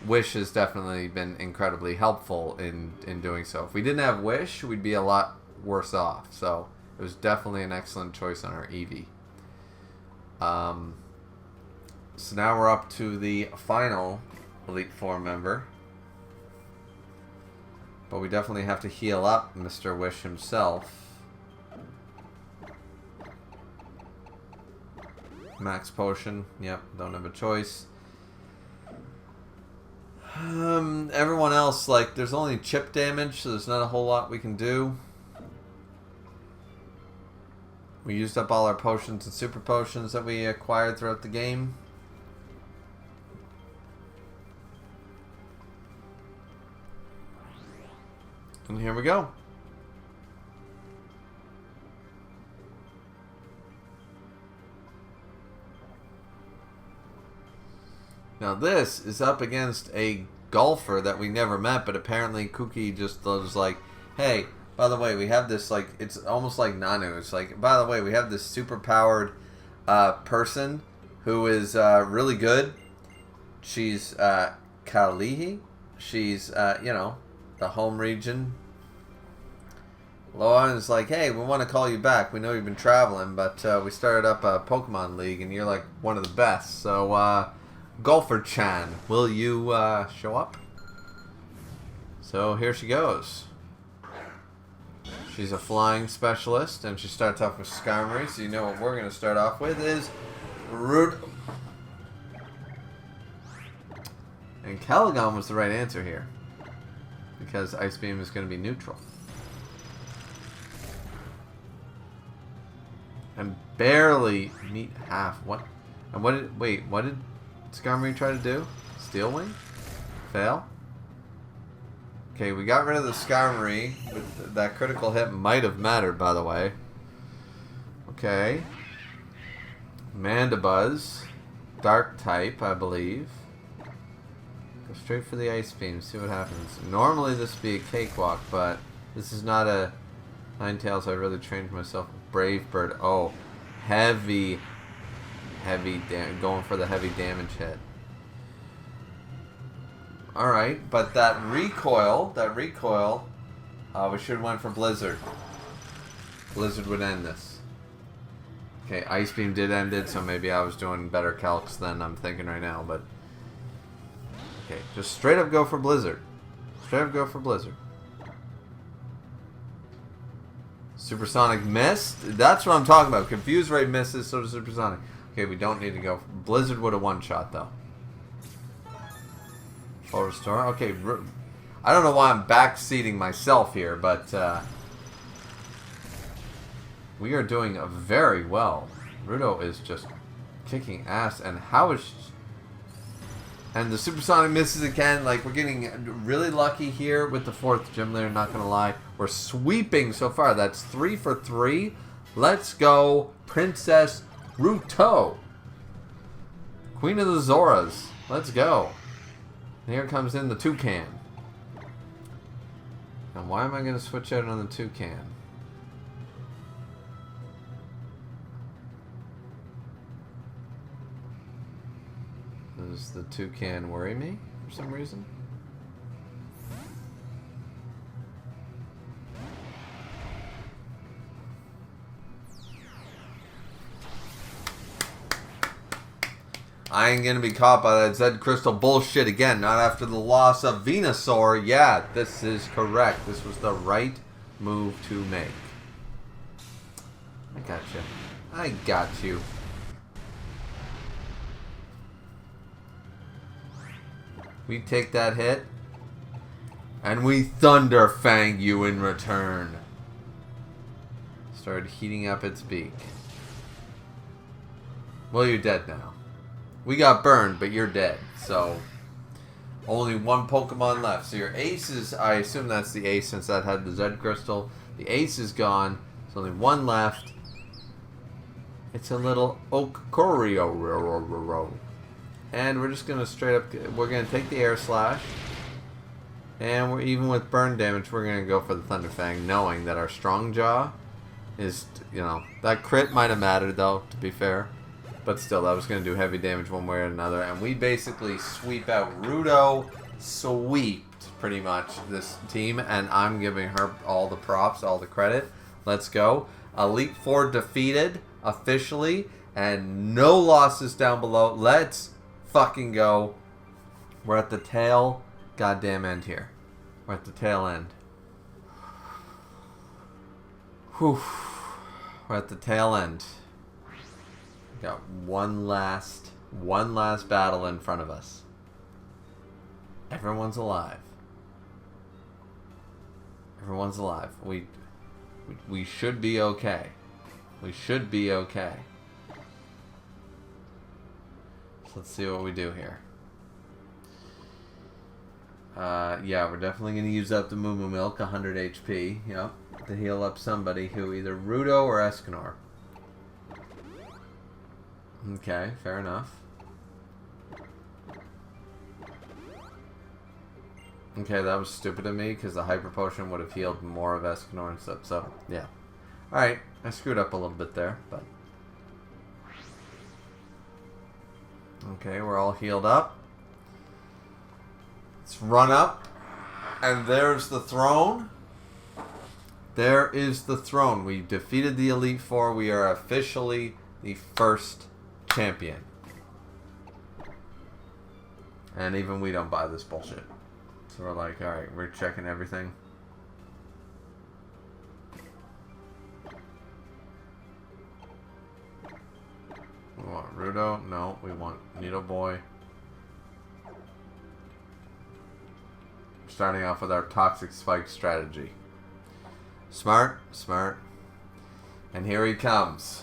[SPEAKER 1] Wish has definitely been incredibly helpful in doing so. If we didn't have Wish, we'd be a lot worse off. So, it was definitely an excellent choice on our Eevee. So now we're up to the final Elite Four member. But we definitely have to heal up Mr. Wish himself. Max potion. Yep, don't have a choice. Everyone else, like, there's only chip damage, so there's not a whole lot we can do. We used up all our potions and super potions that we acquired throughout the game. And here we go. Now this is up against a golfer that we never met, but apparently Cookie just was like, hey, by the way, we have this, like, it's almost like Nanu. It's like, by the way, we have this super powered person who is really good. She's Kalihi. She's, you know, the home region. Lauren is like, hey, we want to call you back. We know you've been traveling, but we started up a Pokemon League, and you're like one of the best. So, Golfer-chan, will you show up? So here she goes. She's a flying specialist, and she starts off with Skarmory, so you know what we're going to start off with is Root. And Ankelagon was the right answer here, because Ice Beam is going to be neutral. And barely meet half. What? And what did... wait, what did Skarmory try to do? Steel Wing? Fail? Okay, we got rid of the Skarmory. But that critical hit might have mattered, by the way. Okay. Mandibuzz. Dark type, I believe. Go straight for the Ice Beam, see what happens. Normally this would be a cakewalk, but this is not a Ninetales. I really trained myself. Brave Bird. Oh, heavy going for the heavy damage hit. Alright, but that recoil, we should have went for Blizzard. Blizzard would end this. Okay, Ice Beam did end it, so maybe I was doing better calcs than I'm thinking right now, but Okay, just straight up go for Blizzard. Straight up go for Blizzard. Supersonic missed? That's what I'm talking about. Confuse Ray misses, so does Supersonic. Okay, we don't need to go. Blizzard would have one-shot, though. Full restore. Okay, I don't know why I'm backseating myself here, but we are doing very well. Rudo is just kicking ass, and how is... And the Supersonic misses again. Like, we're getting really lucky here with the 4th gym leader, not going to lie. We're sweeping so far. That's 3 for 3. Let's go, Princess Ruto. Queen of the Zoras. Let's go. And here comes in the Toucan. And why am I going to switch out on the Toucan? Does the Toucan worry me for some reason? I ain't gonna be caught by that Zed Crystal bullshit again. Not after the loss of Venusaur. Yeah, this is correct. This was the right move to make. I got you. I got you. We take that hit, and we Thunder Fang you in return. Started heating up its beak. Well, you're dead now. We got burned, but you're dead. So, only one Pokemon left. So your ace is, I assume that's the ace since that had the Zed Crystal. The ace is gone. There's only one left. It's a little Okorio. And we're just going to straight up, we're going to take the Air Slash. And we're even with burn damage, we're going to go for the Thunder Fang, knowing that our Strong Jaw is, you know, that crit might have mattered though, to be fair. But still, that was going to do heavy damage one way or another. And we basically sweep out Rudo. Sweeped, pretty much, this team. And I'm giving her all the props, all the credit. Let's go. Elite Four defeated, officially. And no losses down below. Let's fucking go. We're at the tail goddamn end here. We're at the tail end. Whew. We're at the tail end. Got one last battle in front of us. Everyone's alive. Everyone's alive. We should be okay. We should be okay. So let's see what we do here. Yeah, we're definitely going to use up the Moo Moo Milk, 100 HP, yep, to heal up somebody who either Rudo or Escanor. Okay, fair enough. Okay, that was stupid of me because the Hyper Potion would have healed more of Escanor and stuff, so, yeah. Alright, I screwed up a little bit there, but... Okay, we're all healed up. Let's run up. And there's the throne. There is the throne. We defeated the Elite Four. We are officially the first champion. And even we don't buy this bullshit. So we're like, alright, we're checking everything. We want Rudo? No, we want Needle Boy. Starting off with our Toxic Spike strategy. Smart, smart. And here he comes.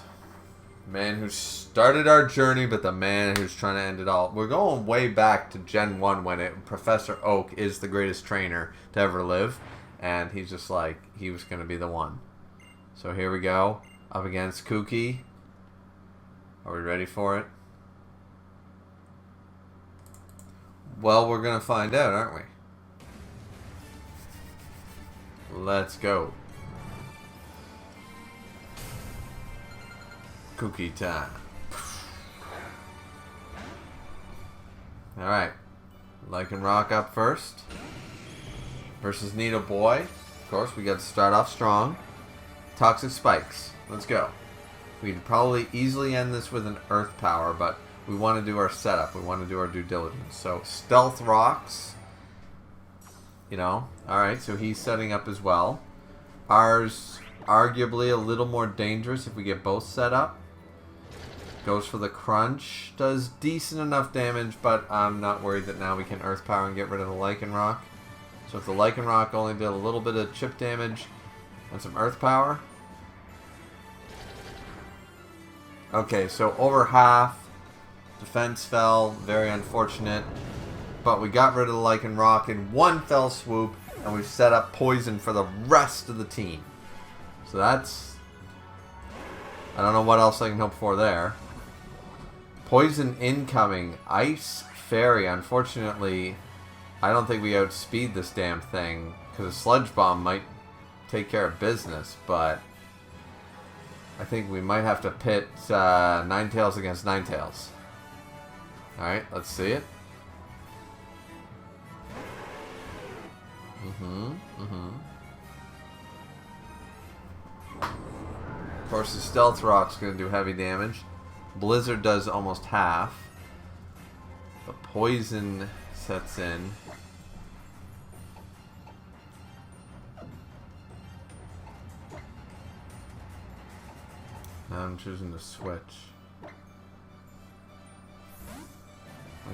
[SPEAKER 1] Man who started our journey, but the man who's trying to end it all. We're going way back to Gen 1 when Professor Oak is the greatest trainer to ever live. And he's just like, he was going to be the one. So here we go. Up against Kooky. Are we ready for it? Well, we're going to find out, aren't we? Let's go. Cookie time. Alright. Lycanroc up first. Versus Needle Boy. Of course, we got to start off strong. Toxic Spikes. Let's go. We could probably easily end this with an Earth Power, but we want to do our setup. We want to do our due diligence. So stealth rocks. You know. Alright, so he's setting up as well. Ours arguably a little more dangerous if we get both set up. Goes for the crunch. Does decent enough damage, but I'm not worried that now we can Earth Power and get rid of the Lichen Rock. So if the Lichen Rock only did a little bit of chip damage and some Earth Power. Okay, so over half. Defense fell. Very unfortunate. But we got rid of the Lichen Rock in one fell swoop. And we've set up poison for the rest of the team. So that's... I don't know what else I can hope for there. Poison incoming. Ice Fairy. Unfortunately, I don't think we outspeed this damn thing. Because a Sludge Bomb might take care of business. But I think we might have to pit Ninetales against Ninetales. Alright, let's see it. Of course, the Stealth Rock's going to do heavy damage. Blizzard does almost half. But Poison sets in. Now I'm choosing to switch.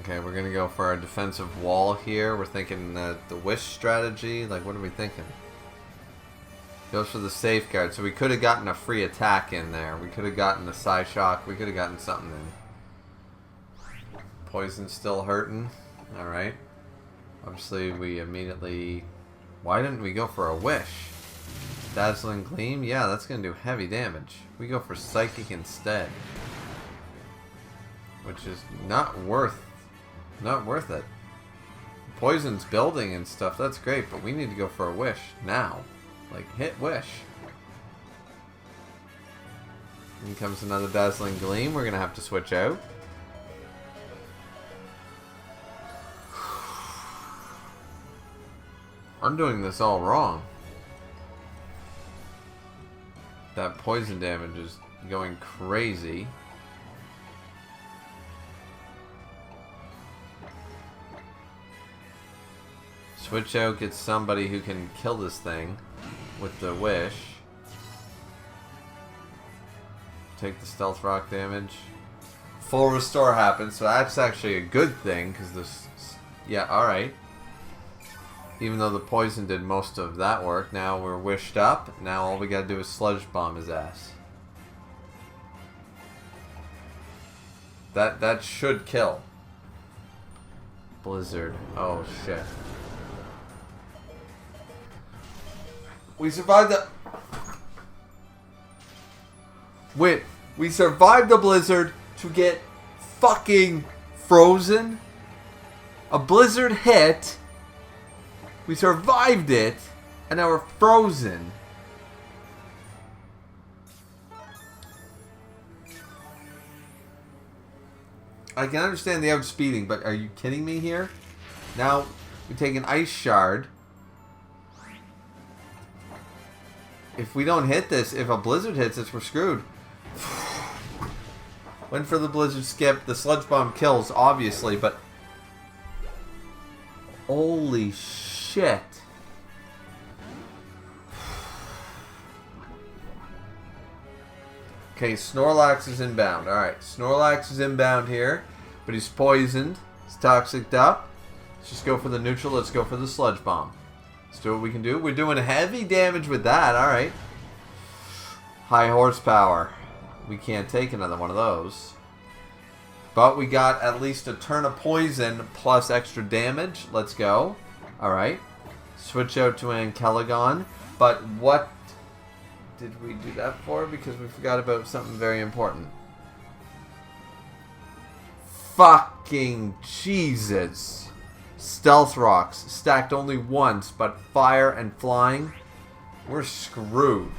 [SPEAKER 1] Okay, we're going to go for our defensive wall here. We're thinking the Wish strategy. Like, what are we thinking? Goes for the safeguard. So we could have gotten a free attack in there. We could have gotten a Psyshock. We could have gotten something in. Poison's still hurting. Alright. Obviously, we immediately... Why didn't we go for a Wish? Dazzling Gleam? Yeah, that's going to do heavy damage. We go for Psychic instead. Which is not worth it. Poison's building and stuff. That's great, but we need to go for a Wish now. Like, hit Wish. In comes another Dazzling Gleam. We're going to have to switch out. I'm doing this all wrong. That poison damage is going crazy. Switch out, get somebody who can kill this thing with the Wish. Take the Stealth Rock damage. Full restore happens, so that's actually a good thing, because this... Yeah, alright. Even though the poison did most of that work, now we're wished up. Now all we gotta do is Sludge Bomb his ass. That should kill. Blizzard. Oh, shit. We survived the... Wait, we survived the blizzard to get fucking frozen? A blizzard hit. We survived it. And now we're frozen. I can understand the outspeeding, but are you kidding me here? Now, we take an Ice Shard. If we don't hit this, if a blizzard hits us, we're screwed. Went for the blizzard skip. The Sludge Bomb kills, obviously, but... Holy shit. Okay, Snorlax is inbound. Alright, Snorlax is inbound here, but he's poisoned. He's toxiced up. Let's just go for the neutral. Let's go for the Sludge Bomb. Let's do what we can do. We're doing heavy damage with that. Alright. High horsepower. We can't take another one of those. But we got at least a turn of poison plus extra damage. Let's go. Alright. Switch out to Ankelagon. But what did we do that for? Because we forgot about something very important. Fucking Jesus. Stealth Rocks. Stacked only once, but fire and flying. We're screwed.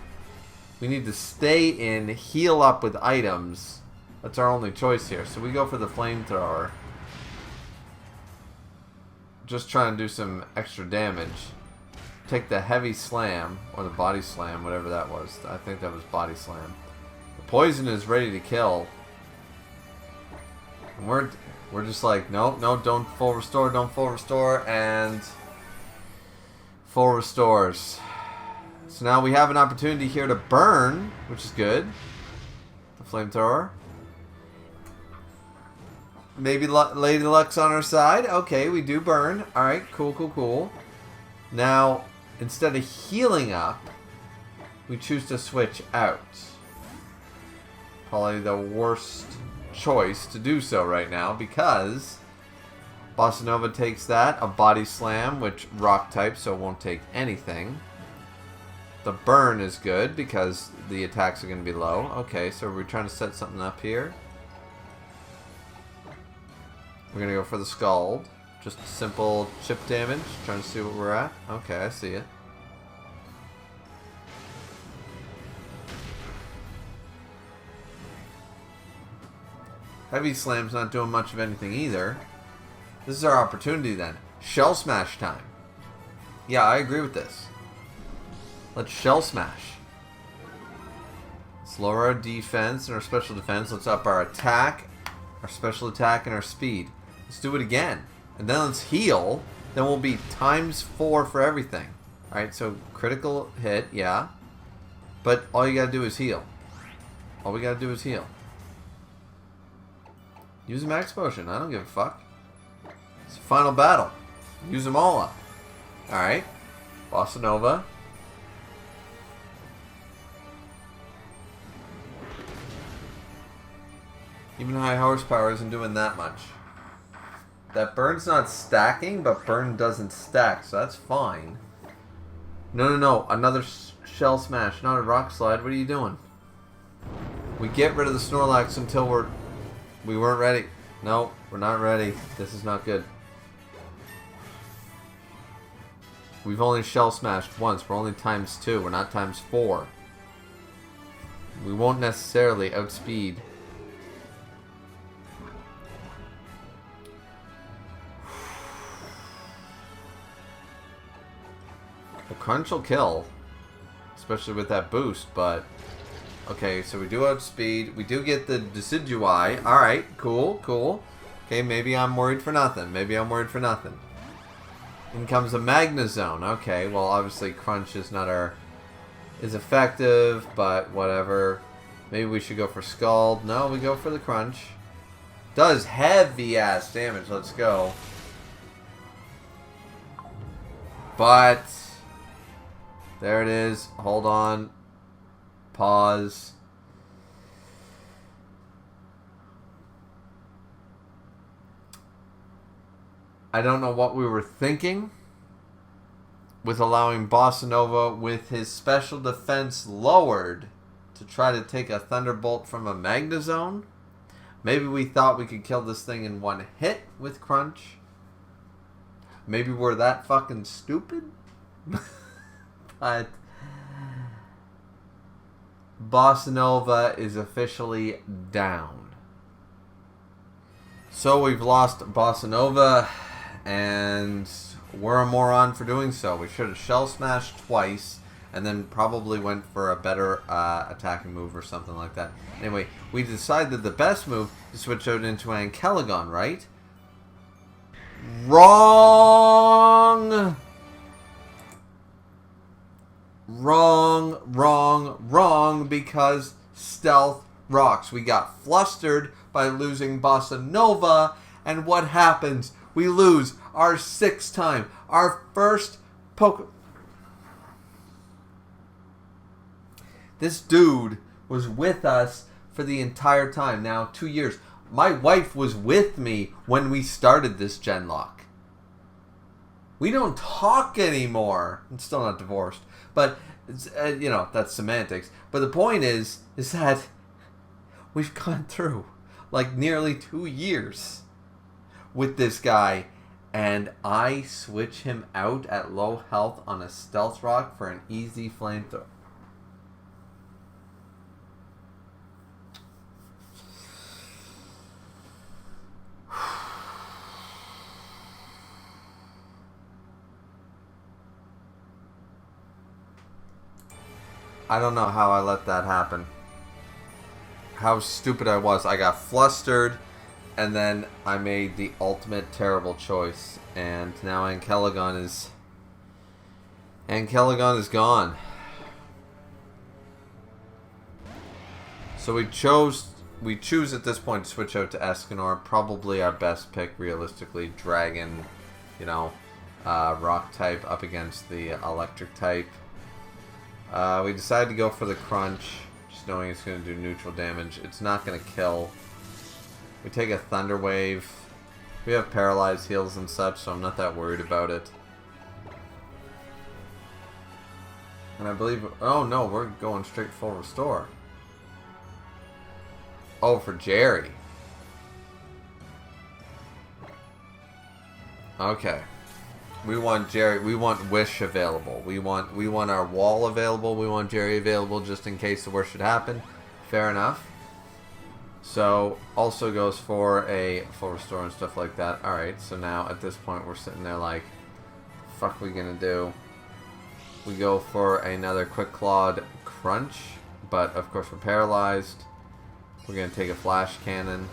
[SPEAKER 1] We need to stay in, heal up with items. That's our only choice here. So we go for the Flamethrower. Just trying to do some extra damage. Take the Heavy Slam, or the Body Slam, whatever that was. I think that was Body Slam. The Poison is ready to kill. And we're just like, no, don't full restore, don't full restore, and full restores. So now we have an opportunity here to burn, which is good. The flamethrower. Maybe Lady Luck's on our side. Okay, we do burn. Alright, cool. Now, instead of healing up, we choose to switch out. Probably the worst choice to do so right now, because Bossa Nova takes that, a body slam, which rock type, so it won't take anything. The burn is good because the attacks are going to be low. Okay, so we're trying to set something up here. We're going to go for the Scald. Just simple chip damage, trying to see what we're at. Okay, I see it. Heavy Slam's not doing much of anything either. This is our opportunity then. Shell Smash time. Yeah, I agree with this. Let's Shell Smash. Let's lower our defense and our special defense. Let's up our attack, our special attack, and our speed. Let's do it again. And then let's heal. Then we'll be ×4 for everything. Alright, so critical hit, yeah. But all you gotta do is heal. All we gotta do is heal. Use a max potion. I don't give a fuck. It's a final battle. Use them all up. Alright. Bossa Nova. Even high horsepower isn't doing that much. That burn's not stacking, but burn doesn't stack, so that's fine. No. Another Shell Smash, not a Rock Slide. What are you doing? We get rid of the Snorlax until we weren't ready. No, we're not ready. This is not good. We've only Shell Smashed once. We're only ×2. We're not ×4. We won't necessarily outspeed. The Crunch will kill. Especially with that boost, but... Okay, so we do outspeed. We do get the Decidueye. Alright, cool. Okay, maybe I'm worried for nothing. In comes a Magnezone. Okay, well, obviously Crunch is not is effective, but whatever. Maybe we should go for Scald. No, we go for the Crunch. Does heavy-ass damage. Let's go. But... There it is. Hold on. Pause. I don't know what we were thinking with allowing Bossa Nova with his special defense lowered to try to take a Thunderbolt from a Magnezone. Maybe we thought we could kill this thing in one hit with Crunch. Maybe we're that fucking stupid. But Bossa Nova is officially down. So we've lost Bossa Nova, and we're a moron for doing so. We should have Shell Smashed twice, and then probably went for a better attacking move or something like that. Anyway, we decided that the best move is switch out into Ankelagon, right? Wrong! Wrong, because stealth rocks. We got flustered by losing Bossa Nova, and what happens? We lose our 6th time, our first This dude was with us for the entire time. Now, 2 years. My wife was with me when we started this GenLocke. We don't talk anymore. I'm still not divorced. But, you know, that's semantics. But the point is that we've gone through like nearly 2 years with this guy. And I switch him out at low health on a stealth rock for an easy flamethrower. I don't know how I let that happen. How stupid I was. I got flustered, And then I made the ultimate terrible choice, and now Ankelagon is gone. So we choose at this point to switch out to Escanor, probably our best pick realistically. Dragon, you know, rock type up against the electric type. We decided to go for the crunch, just knowing it's going to do neutral damage. It's not going to kill. We take a Thunder Wave. We have paralyzed heals and such, so I'm not that worried about it. And I believe... Oh no, we're going straight full restore. Oh, for Jerry. Okay. We want Jerry... We want Wish available. We want our wall available. We want Jerry available just in case the worst should happen. Fair enough. So, also goes for a full restore and stuff like that. Alright, so now at this point we're sitting there like, fuck we gonna do? We go for another Quick Clawed Crunch, but of course we're paralyzed. We're gonna take a Flash Cannon.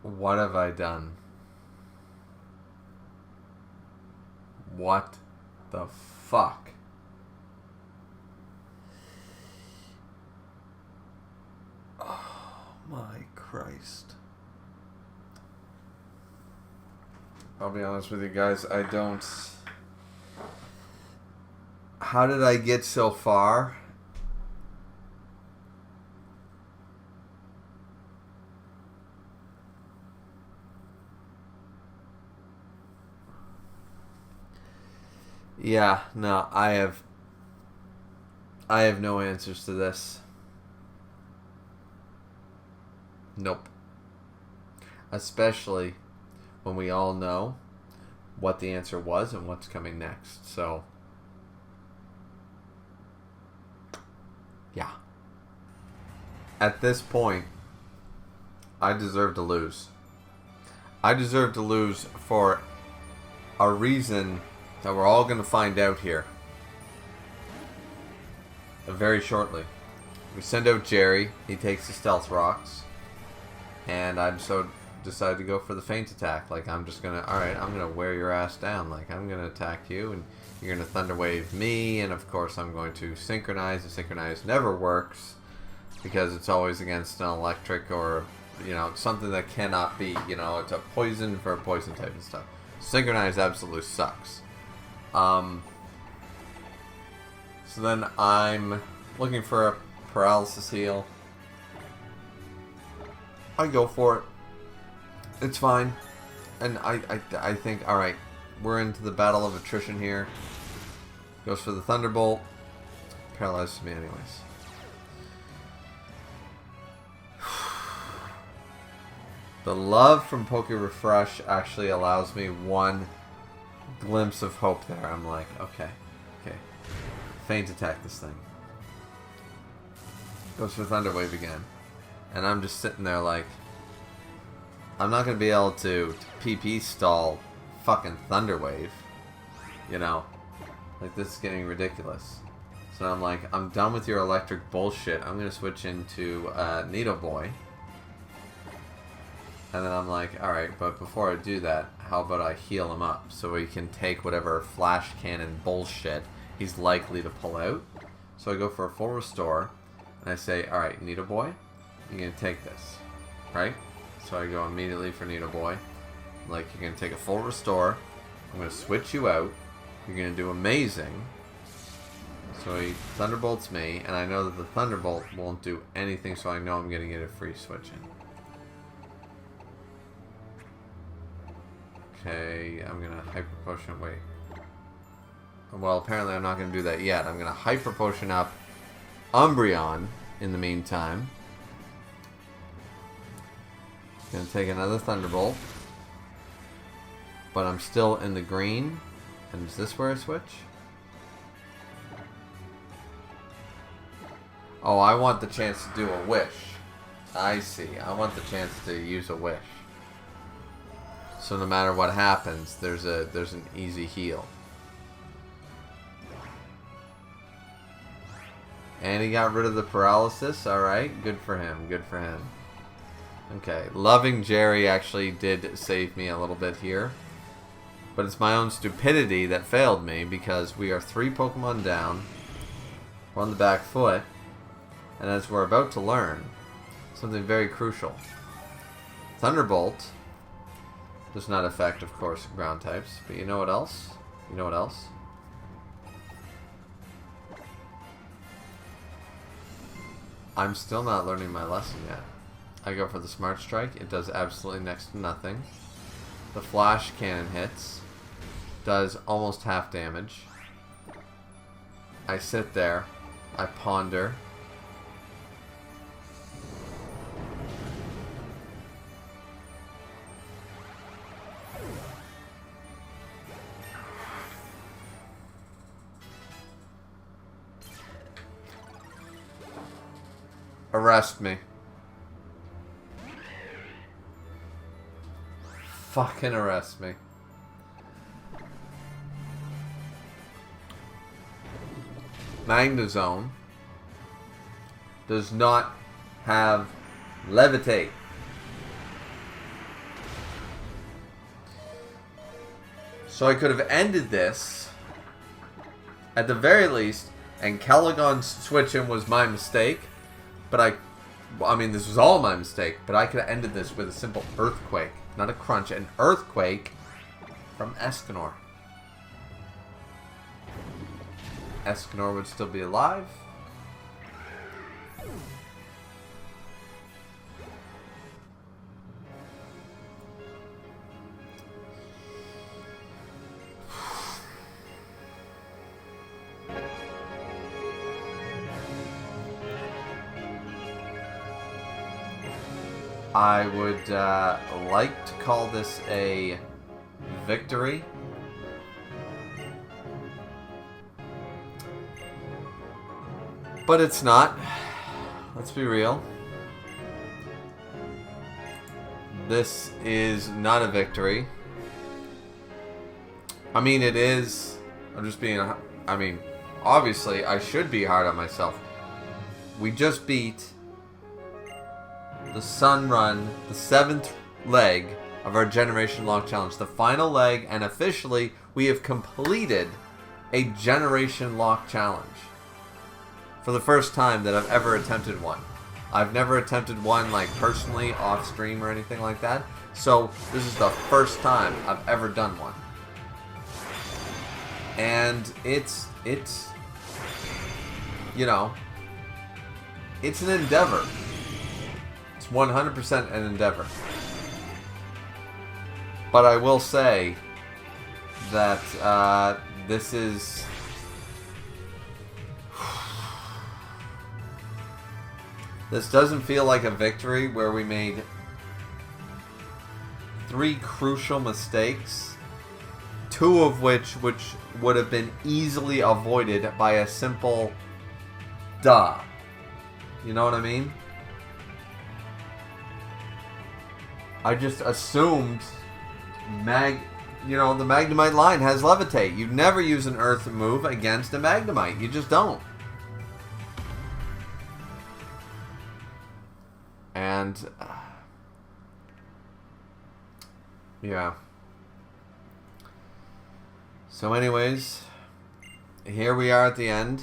[SPEAKER 1] What have I done? What the fuck? Oh my Christ. I'll be honest with you guys, I don't... How did I get so far? Yeah, no, I have no answers to this. Nope. Especially when we all know what the answer was and what's coming next. So, yeah. At this point, I deserve to lose. I deserve to lose for a reason that we're all going to find out here very shortly. We send out Jerry. He takes the Stealth Rocks. And I decided to go for the Feint Attack. Like, I'm just going to... Alright, I'm going to wear your ass down. Like, I'm going to attack you, and you're going to Thunder Wave me. And, of course, I'm going to Synchronize. And Synchronize never works, because it's always against an electric or, you know, something that cannot be, you know, it's a poison for a poison type and stuff. Synchronize absolutely sucks. So then I'm looking for a paralysis heal. I go for it. It's fine. And I think, alright, we're into the battle of attrition here. Goes for the Thunderbolt. Paralyzes me anyways. The love from Poke Refresh actually allows me one glimpse of hope there. I'm like, okay. Feint Attack this thing. Goes for Thunder Wave again. And I'm just sitting there like, I'm not going to be able to PP stall fucking Thunder Wave. You know? Like, this is getting ridiculous. So I'm like, I'm done with your electric bullshit. I'm going to switch into Needle Boy. And then I'm like, alright, but before I do that, how about I heal him up so he can take whatever Flash Cannon bullshit he's likely to pull out. So I go for a full restore, and I say, alright, Needle Boy, you're going to take this, right? So I go immediately for Needle Boy. Like, you're going to take a full restore, I'm going to switch you out, you're going to do amazing. So he Thunderbolts me, and I know that the Thunderbolt won't do anything, so I know I'm going to get a free switch in. Okay, I'm going to Hyper Potion, wait. Well, apparently I'm not going to do that yet. I'm going to Hyper Potion up Umbreon in the meantime. Going to take another Thunderbolt. But I'm still in the green. And is this where I switch? Oh, I want the chance to do a wish. I see. I want the chance to use a wish. So no matter what happens, there's an easy heal. And he got rid of the paralysis. Alright, good for him. Good for him. Okay, Loving Jerry actually did save me a little bit here. But it's my own stupidity that failed me because we are 3 Pokemon down. We're on the back foot. And as we're about to learn, something very crucial. Thunderbolt does not affect, of course, ground types. But you know what else? You know what else? I'm still not learning my lesson yet. I go for the Smart Strike. It does absolutely next to nothing. The Flash Cannon hits. Does almost half damage. I sit there. I ponder. Arrest me. Fucking arrest me. Magnezone does not have Levitate. So I could have ended this at the very least, and Caligon switching was my mistake. But I mean, this was all my mistake, but I could have ended this with a simple Earthquake. Not a Crunch, an Earthquake from Escanor. Escanor would still be alive. I would like to call this a victory. But it's not. Let's be real. This is not a victory. I mean, it is. I'm just being... I mean, obviously, I should be hard on myself. We just beat the Sun Run, the 7th leg of our Generation Lock Challenge. The final leg, and officially, we have completed a Generation Lock Challenge. For the first time that I've ever attempted one. I've never attempted one, like, personally, off stream or anything like that. So, this is the first time I've ever done one. And it's, you know, it's an endeavor. It's 100% an endeavor. But I will say that this is... This doesn't feel like a victory where we made 3 crucial mistakes, 2 of which would have been easily avoided by a simple duh. You know what I mean? I just assumed you know, the Magnemite line has Levitate. You never use an Earth move against a Magnemite. You just don't. And yeah. So anyways, here we are at the end.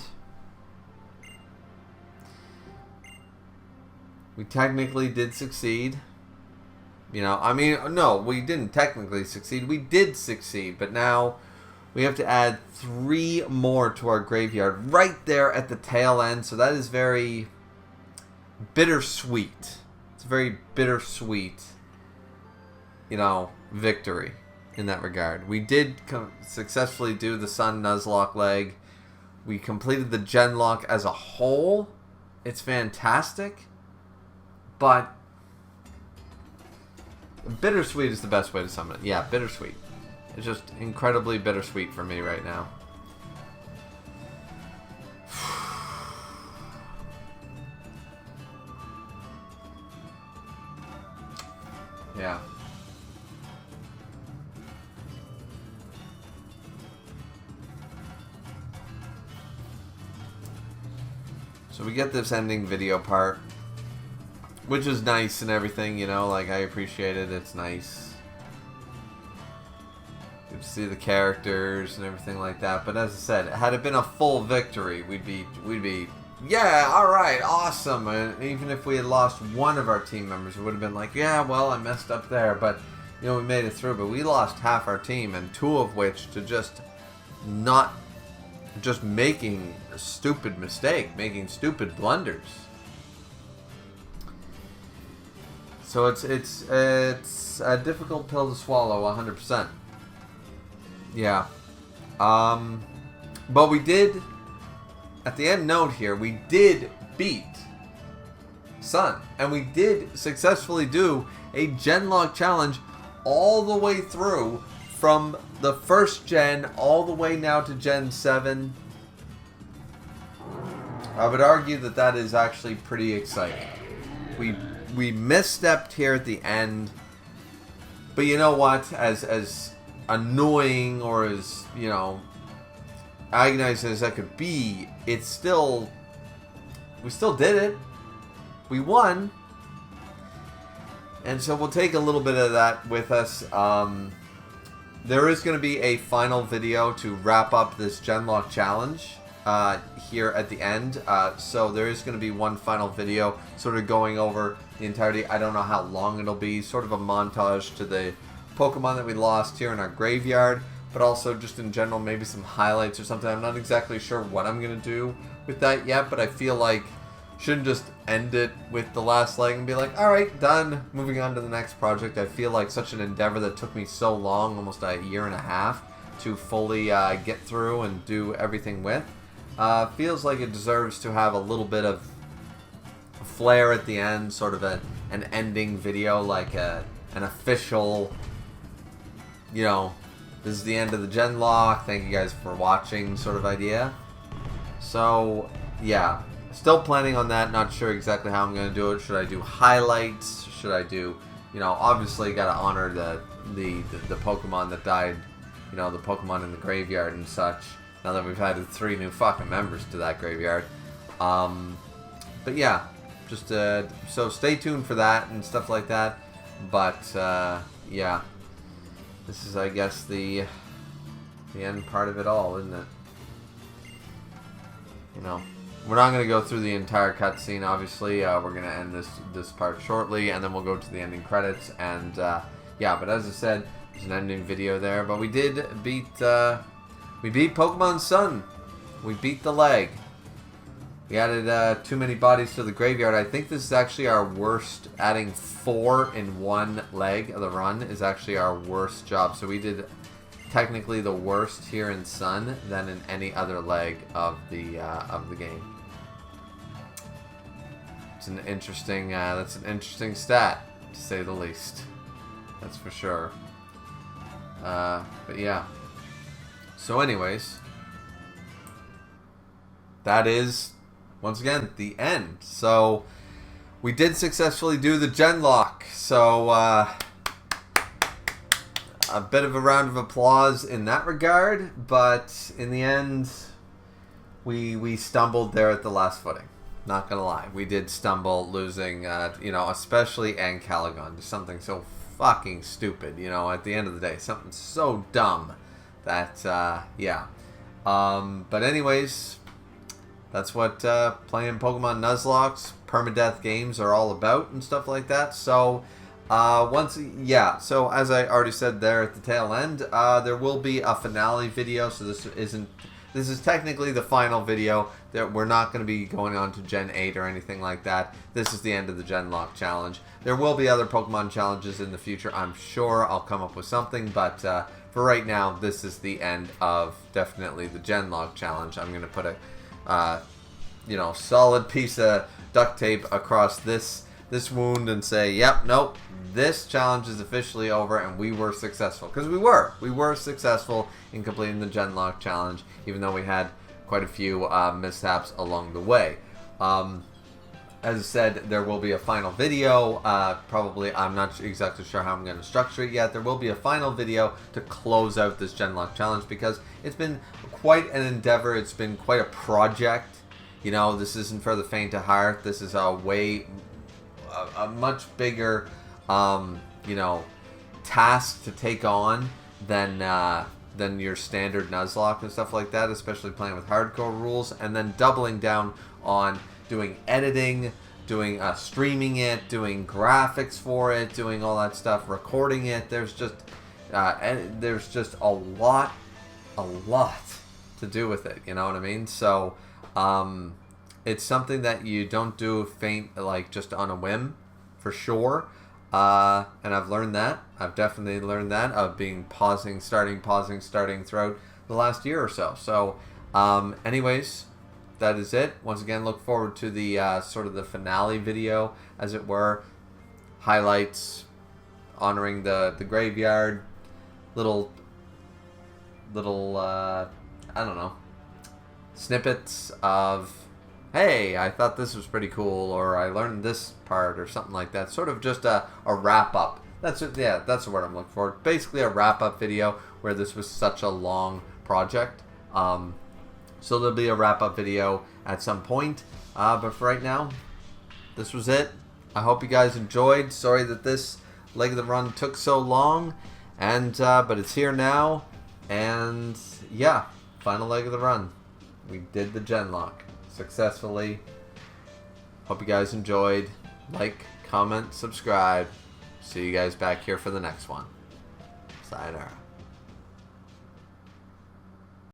[SPEAKER 1] We technically did succeed. You know, I mean, no, we didn't technically succeed. We did succeed, but now we have to add 3 more to our graveyard right there at the tail end. So that is very bittersweet. It's a very bittersweet, you know, victory in that regard. We did successfully do the Sun Nuzlocke leg. We completed the GenLocke as a whole. It's fantastic. But bittersweet is the best way to sum it. Yeah, bittersweet. It's just incredibly bittersweet for me right now. Yeah. So we get this ending video part, which is nice and everything, you know, like I appreciate it, it's nice. Good to see the characters and everything like that, but as I said, had it been a full victory, we'd be, yeah, alright, awesome, and even if we had lost one of our team members, it would have been like, yeah, well, I messed up there, but, you know, we made it through, but we lost half our team, and two of which to just making a stupid mistake, making stupid blunders. So it's a difficult pill to swallow, 100%. Yeah. But we did, at the end note here, we did beat Sun. And we did successfully do a GenLocke challenge all the way through from the first gen all the way now to Gen 7. I would argue that that is actually pretty exciting. We misstepped here at the end, but you know what? As annoying or as, you know, agonizing as that could be, it's still, we still did it. We won, and so we'll take a little bit of that with us. There is going to be a final video to wrap up this GenLocke challenge here at the end. So there is going to be one final video sort of going over the entirety. I don't know how long it'll be. Sort of a montage to the Pokemon that we lost here in our graveyard. But also just in general, maybe some highlights or something. I'm not exactly sure what I'm going to do with that yet. But I feel like shouldn't just end it with the last leg and be like, alright, done, moving on to the next project. I feel like such an endeavor that took me so long, almost a year and a half, to fully get through and do everything with. Feels like it deserves to have a little bit of flair at the end, sort of an ending video, like an official, you know, this is the end of the GenLocke, thank you guys for watching sort of idea. So, yeah. Still planning on that, not sure exactly how I'm going to do it. Should I do highlights? Should I do, you know, obviously got to honor the Pokemon that died, you know, the Pokemon in the graveyard and such, now that we've added 3 new fucking members to that graveyard. But yeah, just, so stay tuned for that and stuff like that. But, yeah, this is, I guess, the end part of it all, isn't it? You know. We're not going to go through the entire cutscene, obviously. We're going to end this part shortly, and then we'll go to the ending credits. And, yeah, but as I said, there's an ending video there. But we did beat, we beat Pokemon Sun. We beat the leg. We added too many bodies to the graveyard. I think this is actually our worst. Adding 4 in one leg of the run is actually our worst job. So we did technically the worst here in Sun than in any other leg of the game. It's an interesting. That's an interesting stat, to say the least. That's for sure. But yeah. So, anyways, that is once again the end. So we did successfully do the GenLocke. So. A bit of a round of applause in that regard, but in the end, we stumbled there at the last footing. Not gonna lie, we did stumble, losing, you know, especially Ancalagon, just something so fucking stupid, you know, at the end of the day, something so dumb that, yeah. But anyways, that's what playing Pokemon Nuzlocke's permadeath games are all about and stuff like that. So. So as I already said there at the tail end, there will be a finale video, so this is technically the final video. That we're not going to be going on to Gen 8 or anything like that. This is the end of the GenLocke challenge. There will be other Pokemon challenges in the future, I'm sure. I'll come up with something, but for right now, this is the end of definitely the GenLocke challenge. I'm going to put a, you know, solid piece of duct tape across this wound and say, yep, nope, this challenge is officially over and we were successful. Because we were successful in completing the GenLocke challenge, even though we had quite a few mishaps along the way. As I said, there will be a final video. Probably, I'm not exactly sure how I'm going to structure it yet. There will be a final video to close out this GenLocke challenge because it's been quite an endeavor. It's been quite a project. You know, this isn't for the faint of heart. This is a much bigger, you know, task to take on than your standard Nuzlocke and stuff like that, especially playing with hardcore rules, and then doubling down on doing editing, doing streaming it, doing graphics for it, doing all that stuff, recording it. There's just a lot to do with it. You know what I mean? So it's something that you don't do just on a whim, for sure. And I've learned that. I've definitely learned that of being pausing, starting throughout the last year or so. So, anyways, that is it. Once again, look forward to the sort of the finale video, as it were. Highlights, honoring the graveyard, little I don't know, snippets of, hey, I thought this was pretty cool, or I learned this part, or something like that. Sort of just a wrap-up. That's it. Yeah, that's the word I'm looking for. Basically a wrap-up video where this was such a long project. So there'll be a wrap-up video at some point. But for right now, this was it. I hope you guys enjoyed. Sorry that this leg of the run took so long. But it's here now. And yeah, final leg of the run. We did the GenLocke successfully. Hope you guys enjoyed. Like, comment, subscribe. See you guys back here for the next one. Sayonara.